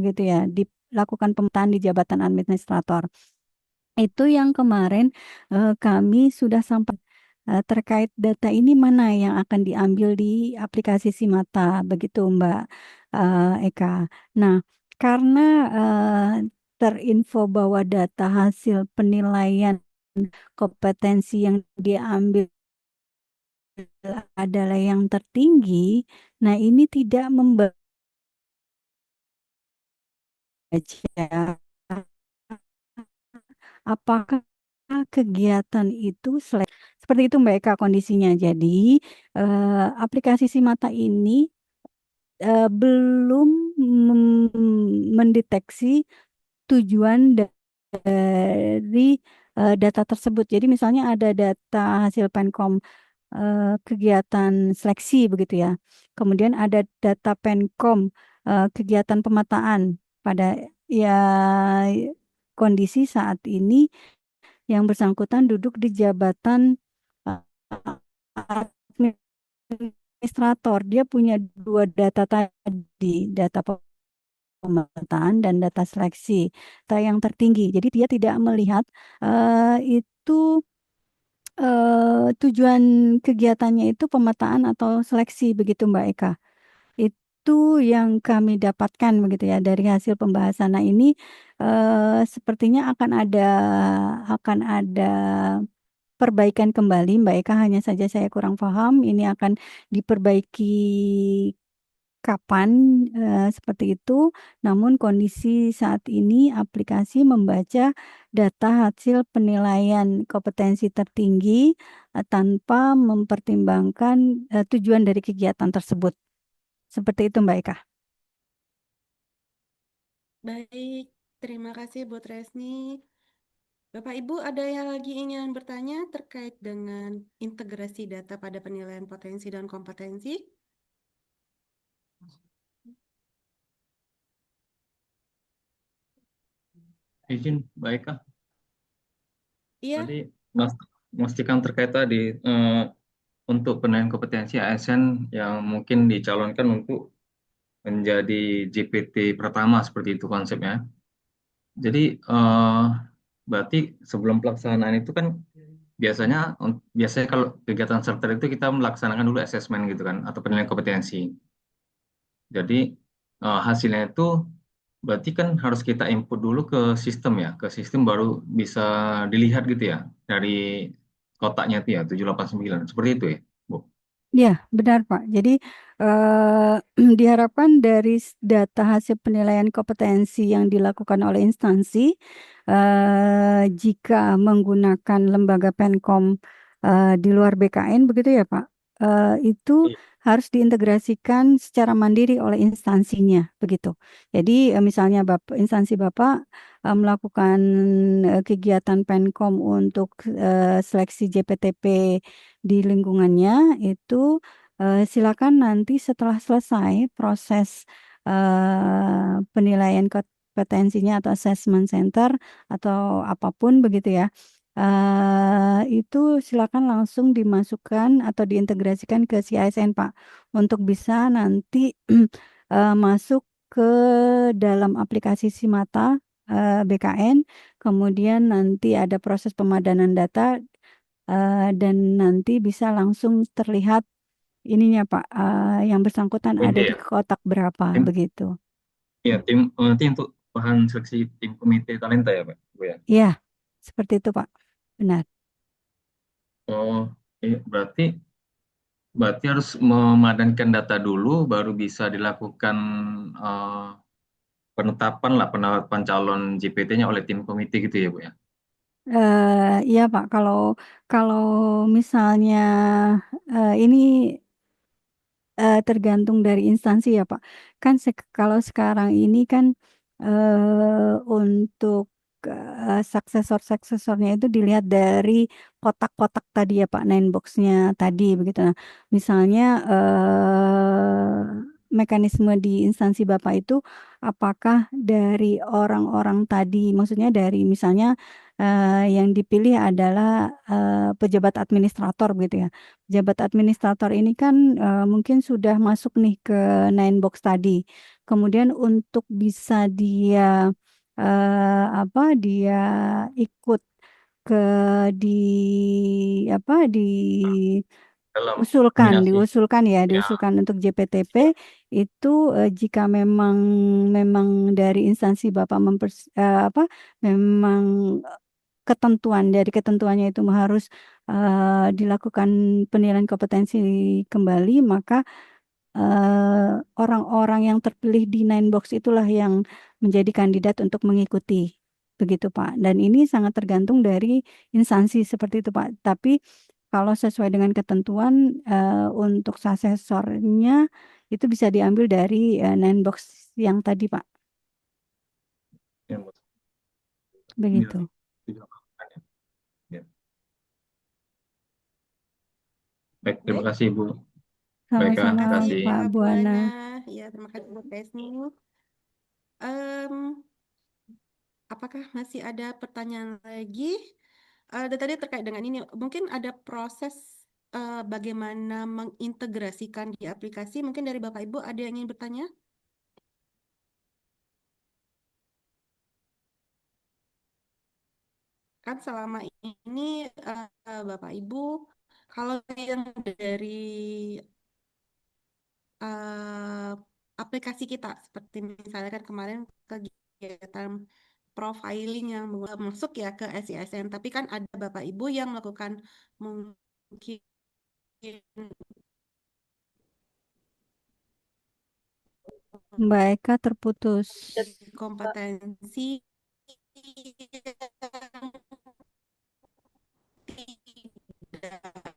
gitu ya, dilakukan pemetaan di jabatan administrator. Itu yang kemarin kami sudah sampai terkait data ini mana yang akan diambil di aplikasi Simata, begitu Mbak Eka. Nah, karena terinfo bahwa data hasil penilaian kompetensi yang diambil adalah yang tertinggi, nah ini tidak membaca apakah kegiatan itu seperti itu Mbak Eka kondisinya. Jadi aplikasi Simata ini belum mendeteksi tujuan dari data tersebut. Jadi misalnya ada data hasil Penkom kegiatan seleksi begitu ya. Kemudian ada data Penkom kegiatan pemetaan pada ya kondisi saat ini yang bersangkutan duduk di jabatan administrator. Dia punya dua data tadi, data pemetaan dan data seleksi, data yang tertinggi. Jadi dia tidak melihat itu tujuan kegiatannya itu pemetaan atau seleksi begitu Mbak Eka. Itu yang kami dapatkan begitu ya dari hasil pembahasan. Nah ini sepertinya akan ada perbaikan kembali Mbak Eka. Hanya saja saya kurang paham ini akan diperbaiki kapan seperti itu. Namun kondisi saat ini aplikasi membaca data hasil penilaian kompetensi tertinggi tanpa mempertimbangkan tujuan dari kegiatan tersebut. Seperti itu Mbak Eka. Baik, terima kasih Bu Tresni. Bapak Ibu, ada yang lagi ingin bertanya terkait dengan integrasi data pada penilaian potensi dan kompetensi? Izin, baik Kak. Iya, Tadi memastikan terkait tadi untuk penilaian kompetensi ASN yang mungkin dicalonkan untuk menjadi JPT pertama seperti itu konsepnya. Jadi berarti sebelum pelaksanaan itu kan biasanya kalau kegiatan serter itu kita melaksanakan dulu asesmen gitu kan atau penilaian kompetensi. Jadi hasilnya itu berarti kan harus kita input dulu ke sistem ya, ke sistem baru bisa dilihat gitu ya dari kotaknya itu ya 789 seperti itu ya, Bu. Ya, benar Pak. Jadi diharapkan dari data hasil penilaian kompetensi yang dilakukan oleh instansi, jika menggunakan lembaga Penkom di luar BKN, begitu ya Pak, itu harus diintegrasikan secara mandiri oleh instansinya, begitu. Jadi misalnya instansi Bapak melakukan kegiatan Penkom untuk seleksi JPTP di lingkungannya itu silakan nanti setelah selesai proses penilaian kompetensinya atau assessment center atau apapun begitu ya. Itu silakan langsung dimasukkan atau diintegrasikan ke CISN Pak untuk bisa nanti masuk ke dalam aplikasi Simata BKN, kemudian nanti ada proses pemadanan data dan nanti bisa langsung terlihat ininya Pak, yang bersangkutan ada Komite di ya. kotak berapa Tim, begitu. ya nanti untuk bahan seleksi tim komite talenta ya Pak, Bu ya. Iya, seperti itu Pak. Benar. Oh, berarti harus memadankan data dulu, baru bisa dilakukan eh, penetapan calon JPT-nya oleh tim komite gitu ya Bu ya. Iya Pak, kalau kalau misalnya ini tergantung dari instansi ya Pak. Kan kalau sekarang ini kan untuk suksesor-suksesornya itu dilihat dari kotak-kotak tadi ya Pak, nine box-nya tadi begitu. Nah, misalnya mekanisme di instansi Bapak itu apakah dari orang-orang tadi, maksudnya dari misalnya yang dipilih adalah pejabat administrator begitu ya. Pejabat administrator ini kan mungkin sudah masuk nih ke nine box tadi. Kemudian untuk bisa dia apa dia ikut ke di apa Dalam nominasi. diusulkan ya, Ya, diusulkan untuk JPTP itu jika memang dari instansi Bapak memang ketentuan dari ketentuannya itu harus dilakukan penilaian kompetensi kembali, maka orang-orang yang terpilih di nine box itulah yang menjadi kandidat untuk mengikuti. Begitu, Pak. Dan ini sangat tergantung dari instansi seperti itu, Pak. Tapi kalau sesuai dengan ketentuan untuk susesornya itu bisa diambil dari nine box yang tadi, Pak. yang Begitu. dilakukan ya. Ya. Baik, terima Baik, kasih Bu. terima Sama-sama, Terima kasih kasih. Pak Pak Buana. Buana. Ya, terima kasih Bu Tesni. Apakah masih ada pertanyaan lagi? Dan tadi terkait dengan ini, mungkin ada proses bagaimana mengintegrasikan di aplikasi. Mungkin dari Bapak Ibu ada yang ingin bertanya? Kan selama ini Bapak Ibu, kalau yang dari eh, aplikasi kita, seperti misalnya kan kemarin kegiatan profiling yang masuk ya ke SISN, tapi kan ada Bapak Ibu yang melakukan mungkin Mbak Eka terputus. kompetensi yang tidak.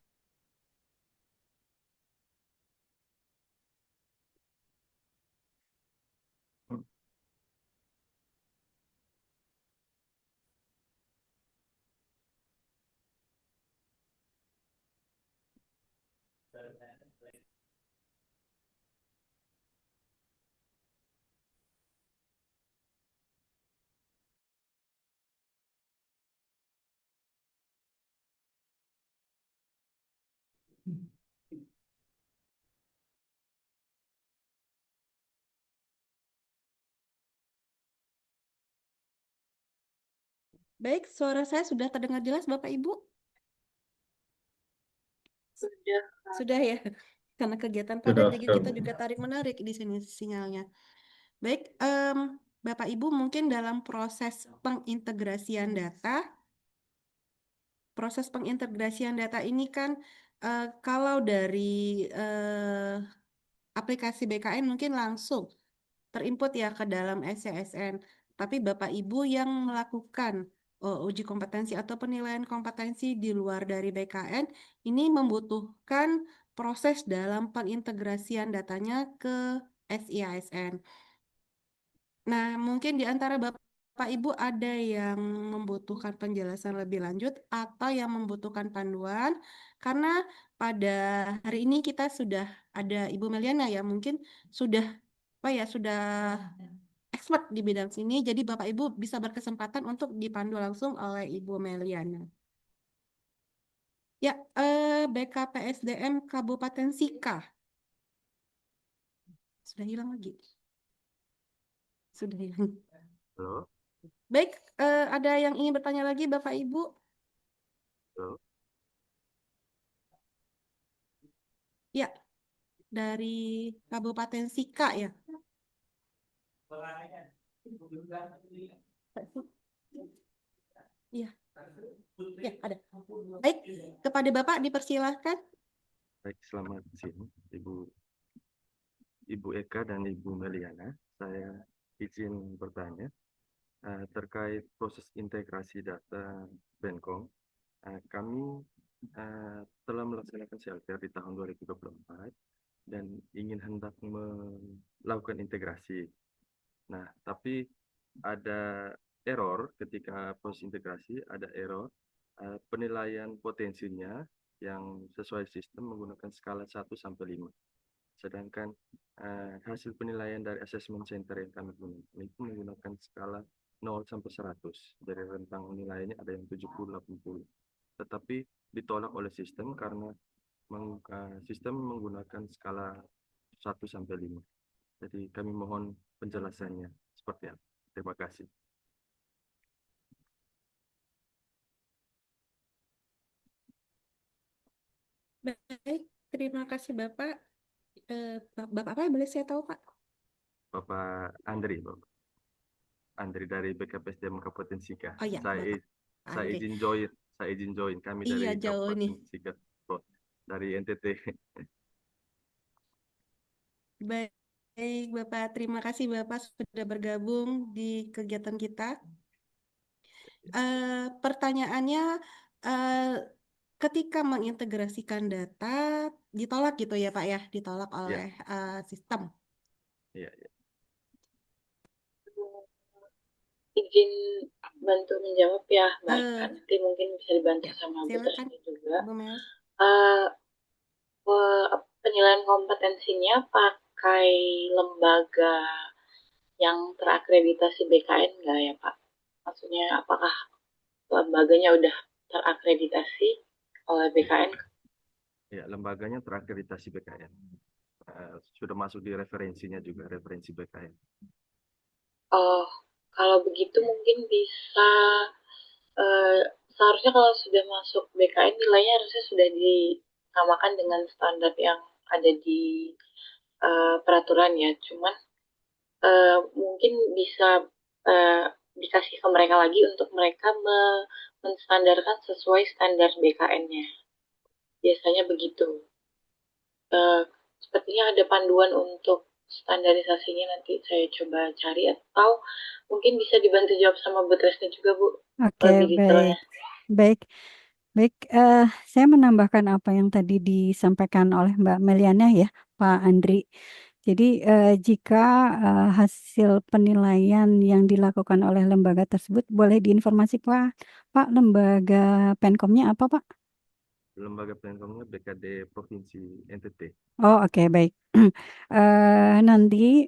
Baik, suara saya sudah terdengar jelas Bapak Ibu? Sudah ya, karena kegiatan padat jadi kita juga tarik-menarik di sini sinyalnya. Baik, Bapak Ibu mungkin dalam proses pengintegrasian data ini kan kalau dari aplikasi BKN mungkin langsung terinput ya ke dalam SCSN, tapi Bapak Ibu yang melakukan uji kompetensi atau penilaian kompetensi di luar dari BKN ini membutuhkan proses dalam pengintegrasian datanya ke SIASN. Nah, mungkin di antara Bapak Ibu ada yang membutuhkan penjelasan lebih lanjut atau yang membutuhkan panduan, karena pada hari ini kita sudah ada Ibu Meliana ya, mungkin sudah sudah expert di bidang sini, jadi Bapak Ibu bisa berkesempatan untuk dipandu langsung oleh Ibu Meliana. Ya, BKPSDM Kabupaten Sika. Sudah hilang lagi. Sudah hilang. Halo, Baik, ada yang ingin bertanya lagi Bapak Ibu? halo. Ya, dari Kabupaten Sika ya. Iya, ya ada. Baik, kepada Bapak dipersilahkan. Baik, selamat siang Ibu Eka dan Ibu Meliana. Saya izin bertanya terkait proses integrasi data Benkom. Kami telah melaksanakan CLTR di tahun 2024 dan ingin hendak melakukan integrasi. Nah, tapi ada error ketika proses integrasi, ada error penilaian potensinya yang sesuai sistem menggunakan skala 1 sampai 5. Sedangkan hasil penilaian dari assessment center yang kami gunakan itu menggunakan skala 0 sampai 100. Dari rentang nilainya ada yang 70-80. Tetapi ditolak oleh sistem karena sistem menggunakan skala 1 sampai 5. Jadi kami mohon penjelasannya seperti apa. Terima kasih. Baik, terima kasih Bapak. Bapak apa boleh saya tahu Pak? Bapak Andri, Bapak. Andri dari BKPSDM Kabupaten Sika. Oh iya, Bapak Saya Andri. izin join kami Iya, dari jauh nih. Kabupaten Sika, dari NTT. Baik, Bapak. Terima kasih Bapak sudah bergabung di kegiatan kita. Pertanyaannya, ketika mengintegrasikan data ditolak gitu ya Pak ya, ditolak oleh sistem. Iya. Izin bantu menjawab ya, Mbak Eka. Nanti mungkin bisa dibantu sama Bu Silakan, Tresni juga. Bu Mel. Penilaian kompetensinya pakai lembaga yang terakreditasi BKN nggak ya Pak? Maksudnya apakah lembaganya udah terakreditasi oleh BKN? Ya, lembaganya terakreditasi BKN. Sudah masuk di referensinya juga, referensi BKN. Oh, kalau begitu mungkin bisa, seharusnya kalau sudah masuk BKN nilainya harusnya sudah disamakan dengan standar yang ada di peraturan ya. Cuman mungkin bisa dikasih ke mereka lagi untuk mereka menstandarkan sesuai standar BKN-nya. Biasanya begitu. Sepertinya ada panduan untuk standarisasinya, nanti saya coba cari atau mungkin bisa dibantu jawab sama Bu Tresni juga Bu. Oke, Lebih detailnya. baik. Saya menambahkan apa yang tadi disampaikan oleh Mbak Meliana ya, Pak Andri. Jadi jika hasil penilaian yang dilakukan oleh lembaga tersebut boleh diinformasikan Pak, lembaga Penkomnya apa Pak? Lembaga Penkomnya BKD Provinsi NTT. Oh oke, baik. Nanti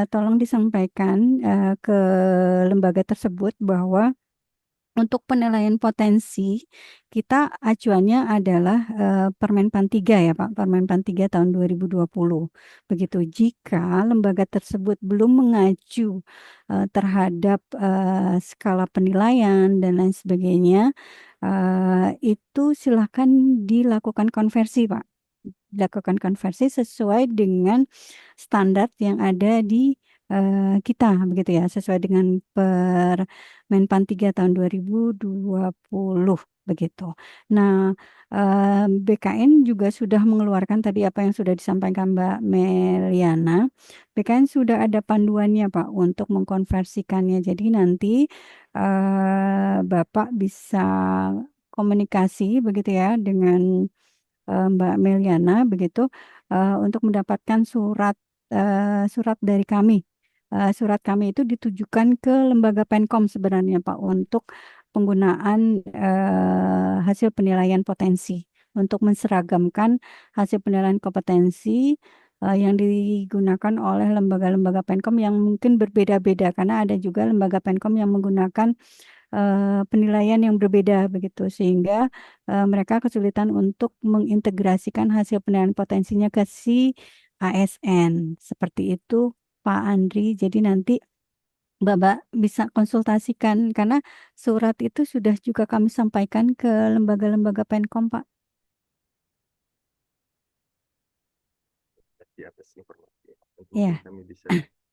tolong disampaikan ke lembaga tersebut bahwa untuk penilaian potensi kita acuannya adalah Permenpan 3 ya Pak, Permenpan 3 tahun 2020. Begitu, jika lembaga tersebut belum mengacu terhadap skala penilaian dan lain sebagainya, itu silakan dilakukan konversi Pak. Dilakukan konversi sesuai dengan standar yang ada di kita begitu ya, sesuai dengan Permenpan 3 tahun 2020 begitu. Nah, BKN juga sudah mengeluarkan tadi apa yang sudah disampaikan Mbak Meliana. BKN sudah ada panduannya Pak untuk mengkonversikannya. Jadi nanti Bapak bisa komunikasi begitu ya dengan Mbak Meliana begitu untuk mendapatkan surat dari kami. Surat kami itu ditujukan ke lembaga Penkom sebenarnya Pak untuk penggunaan hasil penilaian potensi untuk menseragamkan hasil penilaian kompetensi yang digunakan oleh lembaga-lembaga Penkom yang mungkin berbeda-beda karena ada juga lembaga Penkom yang menggunakan penilaian yang berbeda begitu sehingga mereka kesulitan untuk mengintegrasikan hasil penilaian potensinya ke si ASN seperti itu Pak Andri. Jadi nanti Bapak bisa konsultasikan karena surat itu sudah juga kami sampaikan ke lembaga-lembaga Penkom Pak. di atas informasi. Nanti Ya, mungkin kami bisa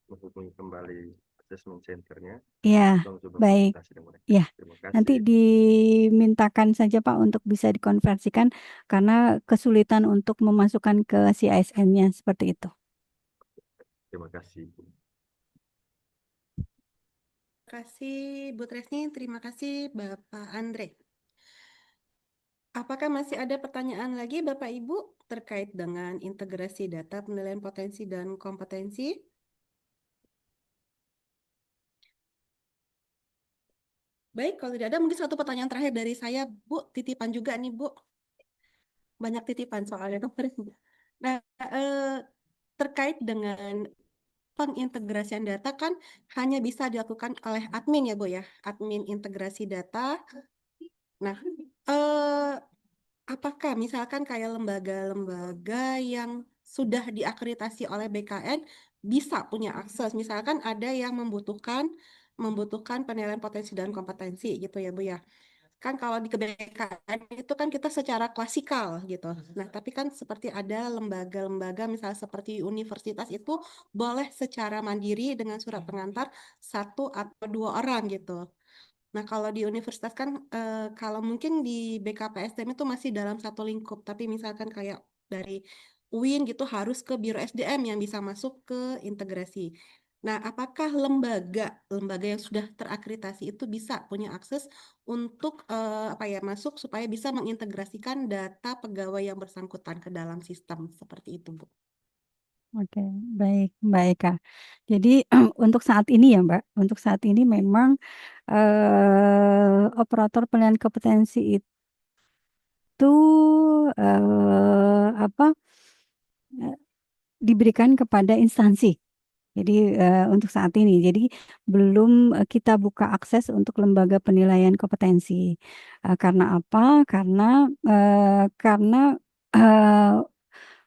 menghubungi kembali assessment centernya ya, untuk mencoba baik. konsultasi dengan mereka. Ya, Terima nanti kasih. dimintakan saja Pak untuk bisa dikonversikan karena kesulitan untuk memasukkan ke si ASN-nya seperti itu. Terima kasih. Terima kasih Bu Tresni, terima kasih Bapak Andre. Apakah masih ada pertanyaan lagi Bapak Ibu terkait dengan integrasi data penilaian potensi dan kompetensi? Baik, kalau tidak ada mungkin satu pertanyaan terakhir dari saya, Bu, titipan juga nih Bu. Banyak titipan soalnya kemarin. Nah, terkait dengan pengintegrasian data kan hanya bisa dilakukan oleh admin ya Bu ya, admin integrasi data. Nah, apakah misalkan kayak lembaga-lembaga yang sudah diakreditasi oleh BKN bisa punya akses? Misalkan ada yang membutuhkan penilaian potensi dan kompetensi gitu ya Bu ya. Kan kalau di BKN itu kan kita secara klasikal gitu. Nah, tapi kan seperti ada lembaga-lembaga misalnya seperti universitas itu boleh secara mandiri dengan surat pengantar 1 atau 2 orang gitu. Nah, kalau di universitas kan kalau mungkin di BKPSDM itu masih dalam satu lingkup, tapi misalkan kayak dari UIN gitu harus ke Biro SDM yang bisa masuk ke integrasi. Nah, apakah lembaga yang sudah terakreditasi itu bisa punya akses untuk masuk supaya bisa mengintegrasikan data pegawai yang bersangkutan ke dalam sistem seperti itu, Bu? Oke, baik, Mbak Eka. Jadi untuk saat ini ya, Mbak, untuk saat ini memang operator penilaian kompetensi itu diberikan kepada instansi. Jadi untuk saat ini, jadi belum kita buka akses untuk lembaga penilaian kompetensi. Karena apa? Karena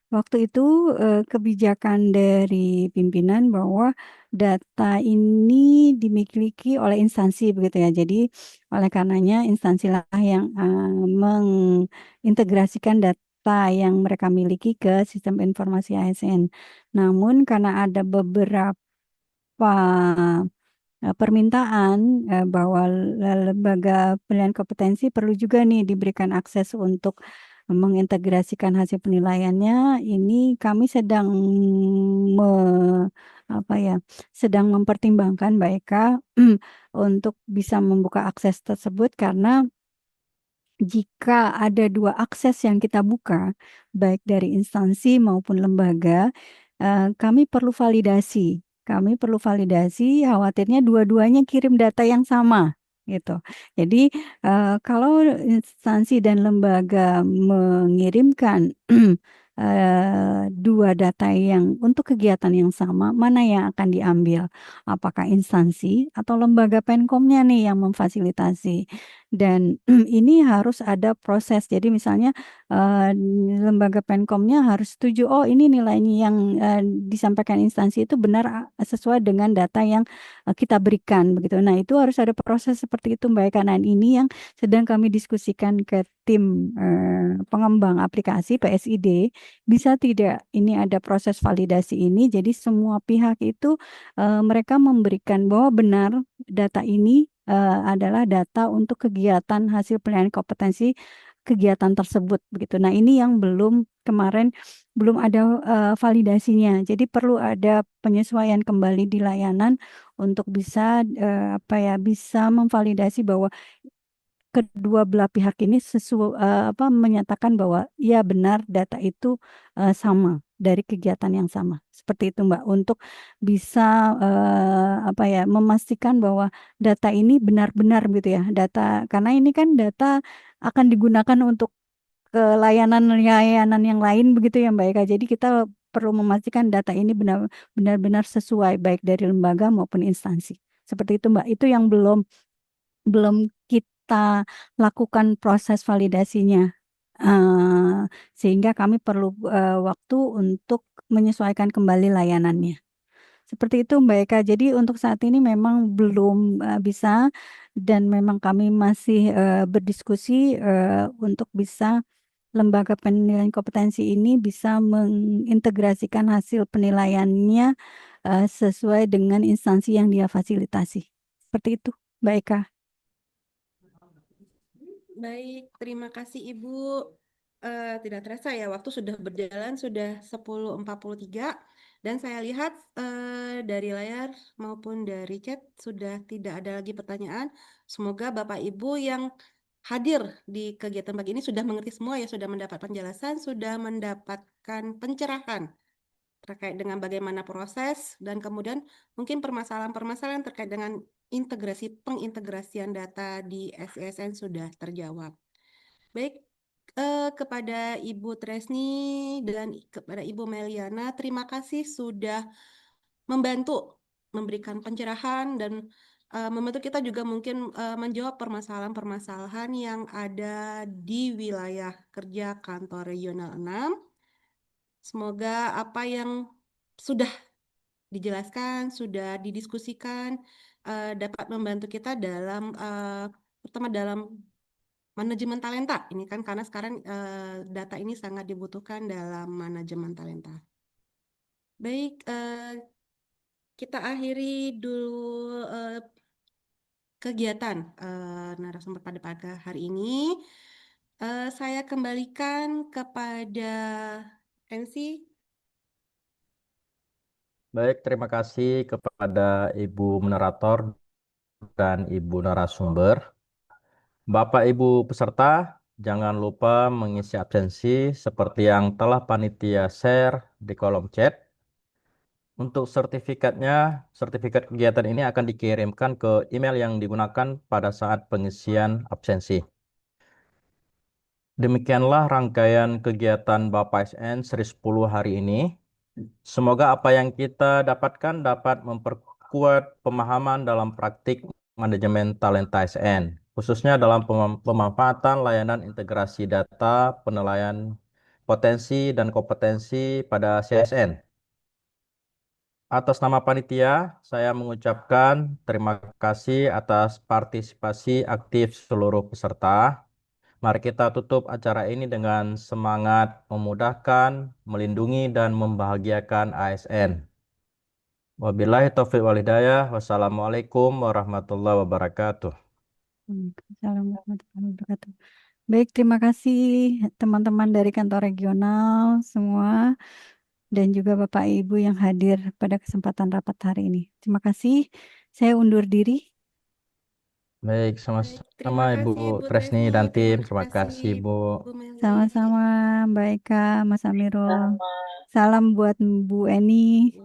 waktu itu kebijakan dari pimpinan bahwa data ini dimiliki oleh instansi begitu ya. Jadi oleh karenanya instansilah yang mengintegrasikan data yang mereka miliki ke sistem informasi ASN. Namun karena ada beberapa permintaan bahwa lembaga penilaian kompetensi perlu juga nih diberikan akses untuk mengintegrasikan hasil penilaiannya. Ini kami sedang mempertimbangkan Mbak Eka untuk bisa membuka akses tersebut karena jika ada 2 akses yang kita buka, baik dari instansi maupun lembaga, kami perlu validasi. Kami perlu validasi, khawatirnya dua-duanya kirim data yang sama, gitu. Jadi, kalau instansi dan lembaga mengirimkan 2 data yang untuk kegiatan yang sama, mana yang akan diambil? Apakah instansi atau lembaga Penkomnya nih yang memfasilitasi? Dan ini harus ada proses. Jadi misalnya lembaga Penkomnya harus setuju, oh ini nilainya yang disampaikan instansi itu benar sesuai dengan data yang kita berikan begitu. Nah, itu harus ada proses seperti itu Mbak Eka. Nah, ini yang sedang kami diskusikan ke tim pengembang aplikasi PSID. Bisa tidak ini ada proses validasi ini, jadi semua pihak itu mereka memberikan bahwa benar data ini adalah data untuk kegiatan hasil penilaian kompetensi kegiatan tersebut begitu. Nah, ini yang kemarin belum ada validasinya. Jadi perlu ada penyesuaian kembali di layanan untuk bisa bisa memvalidasi bahwa kedua belah pihak ini menyatakan bahwa ya benar data itu sama dari kegiatan yang sama. Seperti itu Mbak, untuk bisa memastikan bahwa data ini benar-benar gitu ya. Data karena ini kan data akan digunakan untuk ke layanan-layanan yang lain begitu ya Mbak Eka. Jadi kita perlu memastikan data ini benar-benar sesuai baik dari lembaga maupun instansi. Seperti itu Mbak. Itu yang belum kita lakukan proses validasinya. Sehingga kami perlu waktu untuk menyesuaikan kembali layanannya. Seperti itu Mbak Eka. Jadi untuk saat ini memang belum bisa dan memang kami masih berdiskusi untuk bisa lembaga penilaian kompetensi ini bisa mengintegrasikan hasil penilaiannya sesuai dengan instansi yang dia fasilitasi. Seperti itu, Mbak Eka. Baik, terima kasih Ibu. Tidak terasa ya, waktu sudah berjalan, sudah 10.43. Dan saya lihat dari layar maupun dari chat sudah tidak ada lagi pertanyaan. Semoga Bapak Ibu yang hadir di kegiatan pagi ini sudah mengerti semua ya, sudah mendapat penjelasan, sudah mendapatkan pencerahan terkait dengan bagaimana proses dan kemudian mungkin permasalahan-permasalahan terkait dengan pengintegrasian data di SISN sudah terjawab. Baik, kepada Ibu Tresni dan kepada Ibu Meliana, terima kasih sudah membantu memberikan pencerahan dan membantu kita juga mungkin menjawab permasalahan-permasalahan yang ada di wilayah kerja kantor regional 6. Semoga apa yang sudah dijelaskan, sudah didiskusikan, dapat membantu kita dalam pertama dalam manajemen talenta. Ini kan karena sekarang data ini sangat dibutuhkan dalam manajemen talenta. Baik, kita akhiri dulu kegiatan narasumber pada pagi hari ini. Saya kembalikan kepada MC. Baik, terima kasih kepada Ibu moderator dan Ibu narasumber. Bapak Ibu peserta, jangan lupa mengisi absensi seperti yang telah panitia share di kolom chat. Untuk sertifikat kegiatan ini akan dikirimkan ke email yang digunakan pada saat pengisian absensi. Demikianlah rangkaian kegiatan Bapak SN seri 10 hari ini. Semoga apa yang kita dapatkan dapat memperkuat pemahaman dalam praktik manajemen talenta SN, khususnya dalam pemanfaatan layanan integrasi data, penilaian potensi dan kompetensi pada CSN. Atas nama panitia, saya mengucapkan terima kasih atas partisipasi aktif seluruh peserta. Mari kita tutup acara ini dengan semangat memudahkan, melindungi, dan membahagiakan ASN. Wabillahi taufiq wal hidayah. Wassalamualaikum warahmatullahi wabarakatuh. Assalamualaikum warahmatullahi wabarakatuh. Baik, terima kasih teman-teman dari kantor regional semua dan juga Bapak Ibu yang hadir pada kesempatan rapat hari ini. Terima kasih. Saya undur diri. Baik, Terima sama-sama Ibu kasih Ibu Tresni Tresni, dan terima tim. Terima kasih kasih Bu. Bu Meli. Sama-sama Mbak Eka, Mas Amirul. Sama. Salam buat Bu Eni.